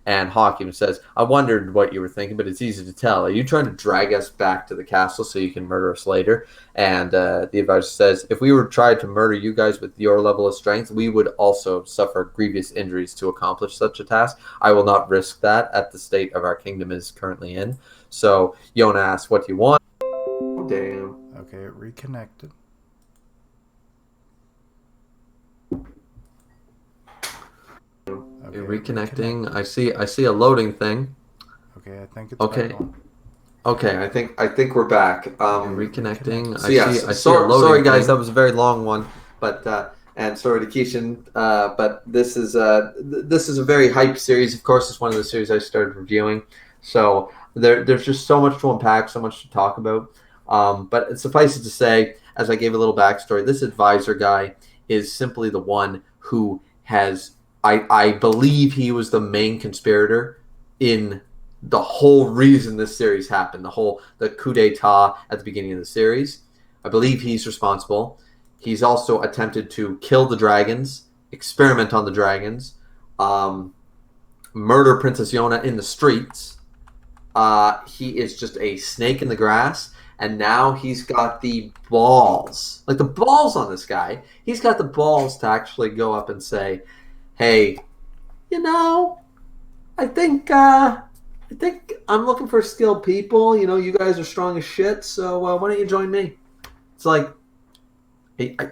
And Hawk even says, "I wondered what you were thinking, but it's easy to tell. Are you trying to drag us back to the castle so you can murder us later?" And the advisor says, "If we were trying to murder you guys with your level of strength, we would also suffer grievous injuries to accomplish such a task. I will not risk that at the state of our kingdom is currently in." So Yona asks, "What do you want?" Oh, damn. Okay, it reconnected. Okay, You're reconnecting. I see a loading thing. Okay, I think it's Okay. back on. Okay, I think we're back. Reconnecting. So yes, I see a loading sorry guys, thing. That was a very long one, but and sorry to Keishan, but this is a very hype series. Of course, it's one of the series I started reviewing. So there's just so much to unpack, so much to talk about. But suffice it to say, as I gave a little backstory, this advisor guy is simply the one who has I believe he was the main conspirator in the whole reason this series happened, the coup d'etat at the beginning of the series. I believe he's responsible. He's also attempted to kill the dragons, experiment on the dragons, murder Princess Yona in the streets. He is just a snake in the grass, and now he's got the balls, like the balls on this guy. He's got the balls to actually go up and say, "Hey, I think I'm looking for skilled people. You guys are strong as shit, so why don't you join me?" It's like,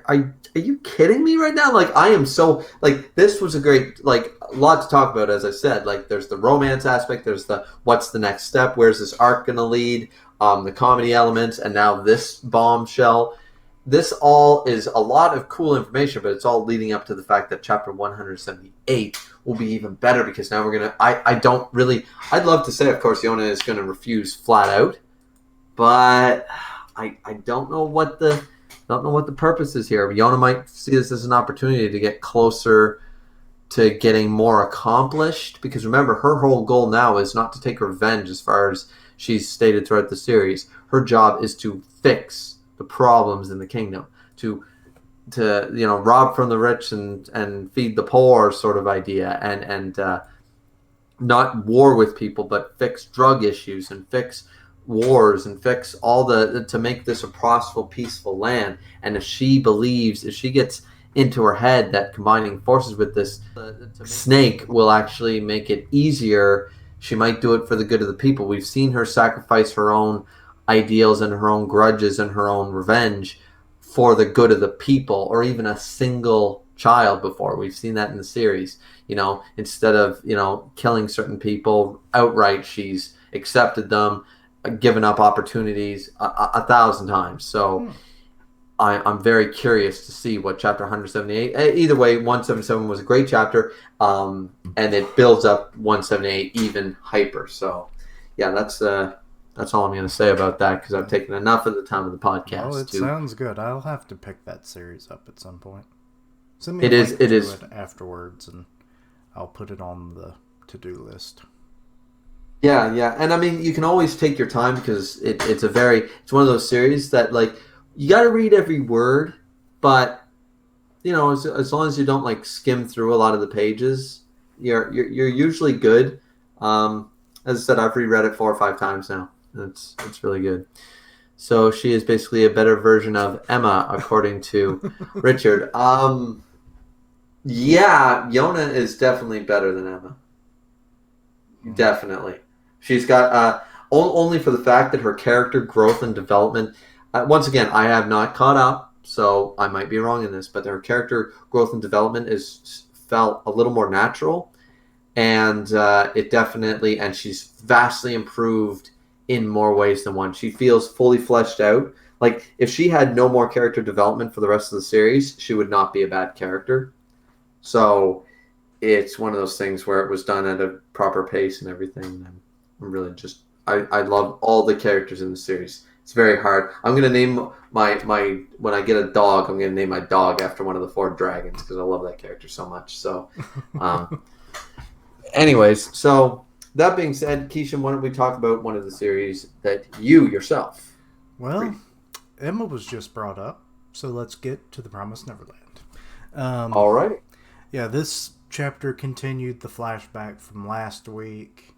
are you kidding me right now? Like, I am so, like, this was a great, like, a lot to talk about, as I said. Like, there's the romance aspect, there's the what's the next step, where's this arc going to lead, the comedy elements, and now this bombshell. This all is a lot of cool information, but it's all leading up to the fact that chapter 178 will be even better, because now we're going to, I'd love to say, of course, Yona is going to refuse flat out, but I don't know what the purpose is here. Yona might see this as an opportunity to get closer to getting more accomplished, because remember, her whole goal now is not to take revenge, as far as she's stated throughout the series. Her job is to fix the problems in the kingdom, to rob from the rich and feed the poor sort of idea, and not war with people, but fix drug issues and fix wars and fix all to make this a prosperous, peaceful land. And if she gets into her head that combining forces with this snake will actually make it easier, she might do it for the good of the people. We've seen her sacrifice her own ideals and her own grudges and her own revenge for the good of the people, or even a single child before. We've seen that in the series. Instead of killing certain people outright, she's accepted them, given up opportunities a thousand times. So I'm very curious to see what chapter 178. Either way, 177 was a great chapter, and it builds up 178 even hyper. So, yeah, that's all I'm going to say about that because I've taken enough of the time of the Well, podcast it to. sounds good. I'll have to pick that series up at some point. Send me a It is. link It to is. it afterwards, and I'll put it on the to-do list. Yeah, yeah, and I mean, you can always take your time because it's one of those series that like you got to read every word, but as long as you don't like skim through a lot of the pages, you're usually good. As I said, I've reread it 4 or 5 times now. It's really good. So she is basically a better version of Emma, according to Richard. Yeah, Yona is definitely better than Emma. Definitely. She's got only for the fact that her character growth and development. Once again, I have not caught up, so I might be wrong in this, but her character growth and development is felt a little more natural, and it definitely and she's vastly improved in more ways than one. She feels fully fleshed out. Like if she had no more character development for the rest of the series, she would not be a bad character. So it's one of those things where it was done at a proper pace and everything. And I'm really just I love all the characters in the series. It's very hard. I'm gonna name my when I get a dog. I'm gonna name my dog after one of the 4 dragons because I love that character so much. So, um, anyways, so that being said, Keishan, why don't we talk about one of the series that you yourself read? Well, Emma was just brought up, so let's get to the Promised Neverland. All right. Yeah, this chapter continued the flashback from last week,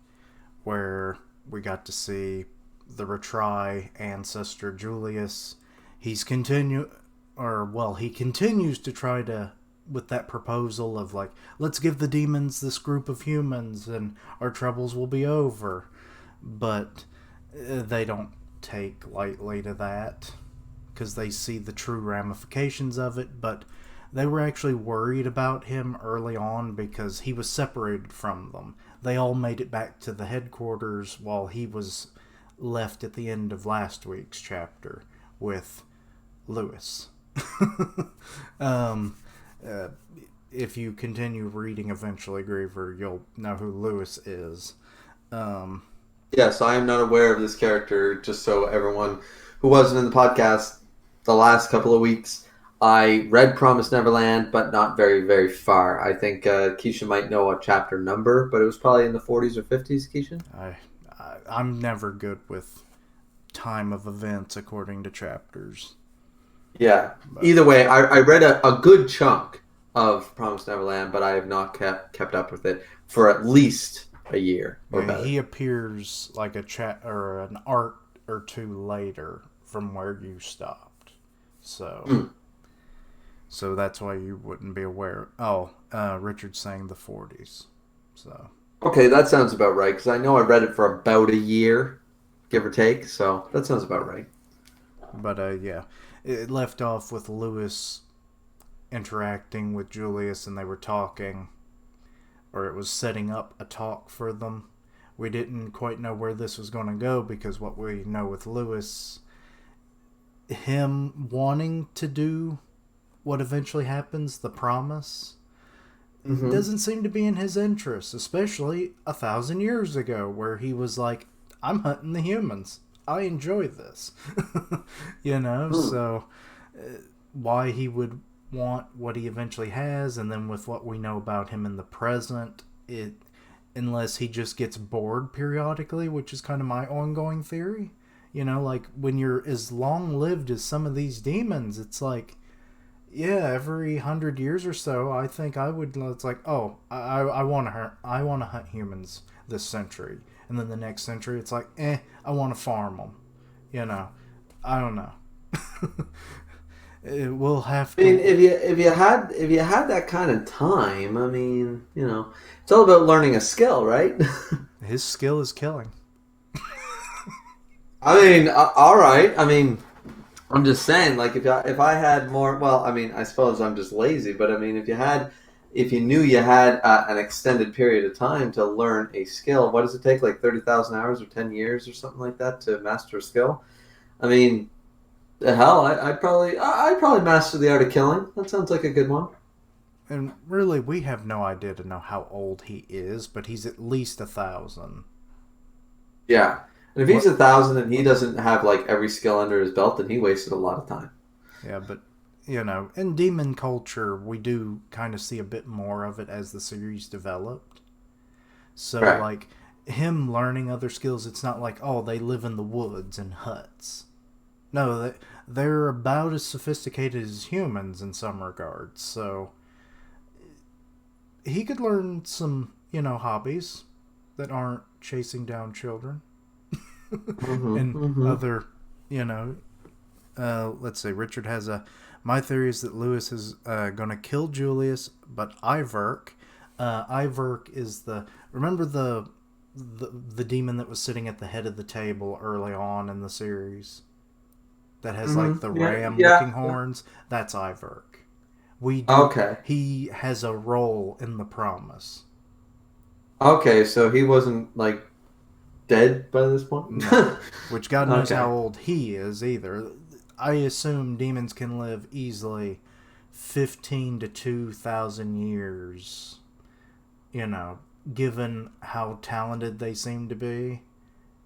where we got to see the retry ancestor Julius. He continues to try to with that proposal of like, let's give the demons this group of humans and our troubles will be over, but they don't take lightly to that because they see the true ramifications of it. But they were actually worried about him early on because he was separated from them. They all made it back to the headquarters while he was left at the end of last week's chapter with Lewis. um, if you continue reading eventually, Griever, you'll know who Lewis is. Yes, I am not aware of this character. Just so everyone who wasn't in the podcast the last couple of weeks, I read Promised Neverland, but not very, very far. I think Keisha might know a chapter number, but it was probably in the 40s or 50s, Keisha? I'm never good with time of events according to chapters. Yeah. Either way, I read a good chunk of Promised Neverland, but I have not kept up with it for at least a year or better. He appears like a chat or an arc or two later from where you stopped. So so that's why you wouldn't be aware. Oh, Richard's saying the 40s. So okay, that sounds about right because I know I read it for about a year, give or take. So that sounds about right. But yeah, it left off with Lewis interacting with Julius, and they were talking, or it was setting up a talk for them. We didn't quite know where this was going to go because what we know with Lewis, him wanting to do what eventually happens, the promise, doesn't seem to be in his interest, especially 1,000 years ago where he was like, I'm hunting the humans. I enjoy this. So why he would want what he eventually has, and then with what we know about him in the present, unless he just gets bored periodically, which is kind of my ongoing theory. Like when you're as long lived as some of these demons, it's like, yeah, every 100 years or so, I think I would. It's like, oh, I want to hunt humans this century, and then the next century, it's like, I want to farm them. I don't know. We'll have to. I mean, if you had that kind of time, I mean, it's all about learning a skill, right? His skill is killing. I mean, all right. I mean, I'm just saying, like, if I had more, well, I mean, I suppose I'm just lazy, but I mean, if you knew you had an extended period of time to learn a skill, what does it take? Like 30,000 hours or 10 years or something like that to master a skill? I mean, The hell, I'd probably master the art of killing. That sounds like a good one. And really, we have no idea to know how old he is, but he's at least 1,000. Yeah. And if he's What? 1,000 and he doesn't have like every skill under his belt, then he wasted a lot of time. Yeah, but in demon culture, we do kind of see a bit more of it as the series developed. So, Right. like, him learning other skills, it's not like, oh, they live in the woods in huts. No, they're about as sophisticated as humans in some regards. So, he could learn some, hobbies that aren't chasing down children Mm-hmm. and Mm-hmm. other, you know, let's say Richard has a. My theory is that Lewis is going to kill Julius, but Iverk is the. Remember the demon that was sitting at the head of the table early on in the series that has like the Mm-hmm. Yeah. ram Yeah. looking Yeah. horns? That's Iverk. We do. Okay. He has a role in the promise. Okay. So he wasn't like dead by this point. No, which God knows how Okay. old he is either. I assume demons can live easily 15 to 2,000 years, you know, given how talented they seem to be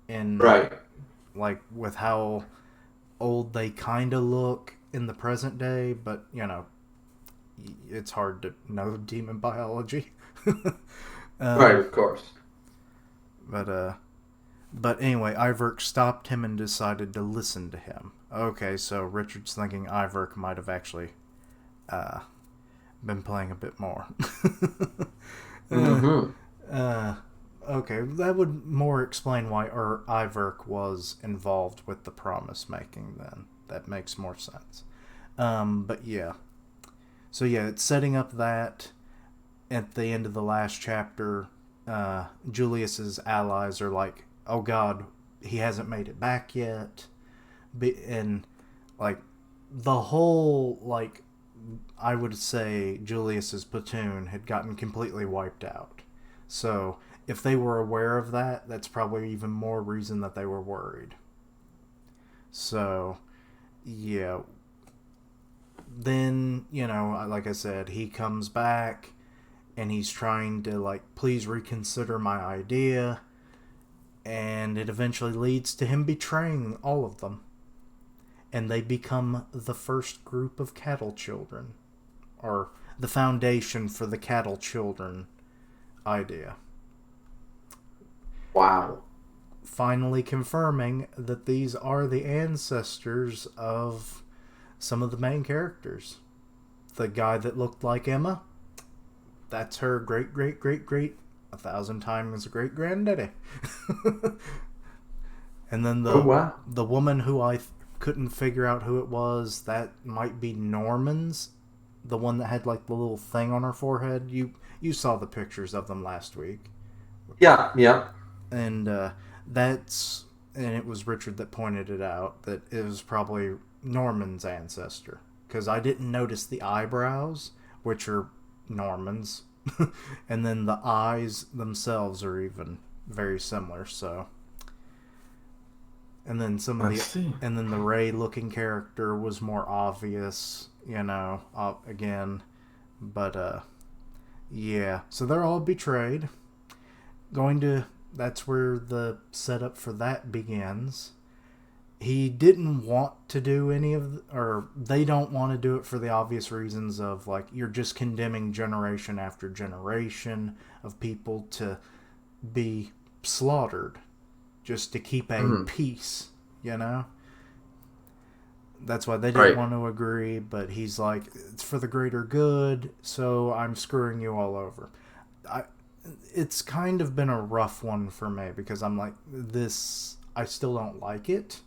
and Right. like with how old they kind of look in the present day, but it's hard to know demon biology. Right. um, Of course. but But anyway, Iverk stopped him and decided to listen to him. Okay, so Richard's thinking Iverk might have actually uh, been playing a bit more. uh, Mm-hmm. uh, okay, that would more explain why Iverk was involved with the promise making then. That makes more sense. But yeah. So yeah, it's setting up that at the end of the last chapter, Julius's allies are like, "Oh God, he hasn't made it back yet," and like the whole like I would say Julius's platoon had gotten completely wiped out. So if they were aware of that, that's probably even more reason that they were worried. So yeah, then like I said, he comes back and he's trying to like please reconsider my idea, and it eventually leads to him betraying all of them, and they become the first group of cattle children, or the foundation for the cattle children idea, Wow. finally confirming that these are the ancestors of some of the main characters. The guy that looked like Emma, that's her great great great great 1,000 times great granddaddy. And then Oh the wow. the woman who I couldn't figure out who it was, that might be Norman's, the one that had like the little thing on her forehead. You saw the pictures of them last week, Yeah. Yeah. and that's and it was Richard that pointed it out that it was probably Norman's ancestor, because I didn't notice the eyebrows, which are Norman's, and then the eyes themselves are even very similar. So, and then some of I the see. and then the Ray looking character was more obvious, again, but yeah, so they're all betrayed. Going to That's where the setup for that begins. He didn't want to do any of or they don't want to do it for the obvious reasons of like you're just condemning generation after generation of people to be slaughtered just to keep a Mm. peace, you know? That's why they didn't Right. want to agree, but he's like, it's for the greater good, so I'm screwing you all over. I, it's kind of been a rough one for me because I'm like, this, I still don't like it,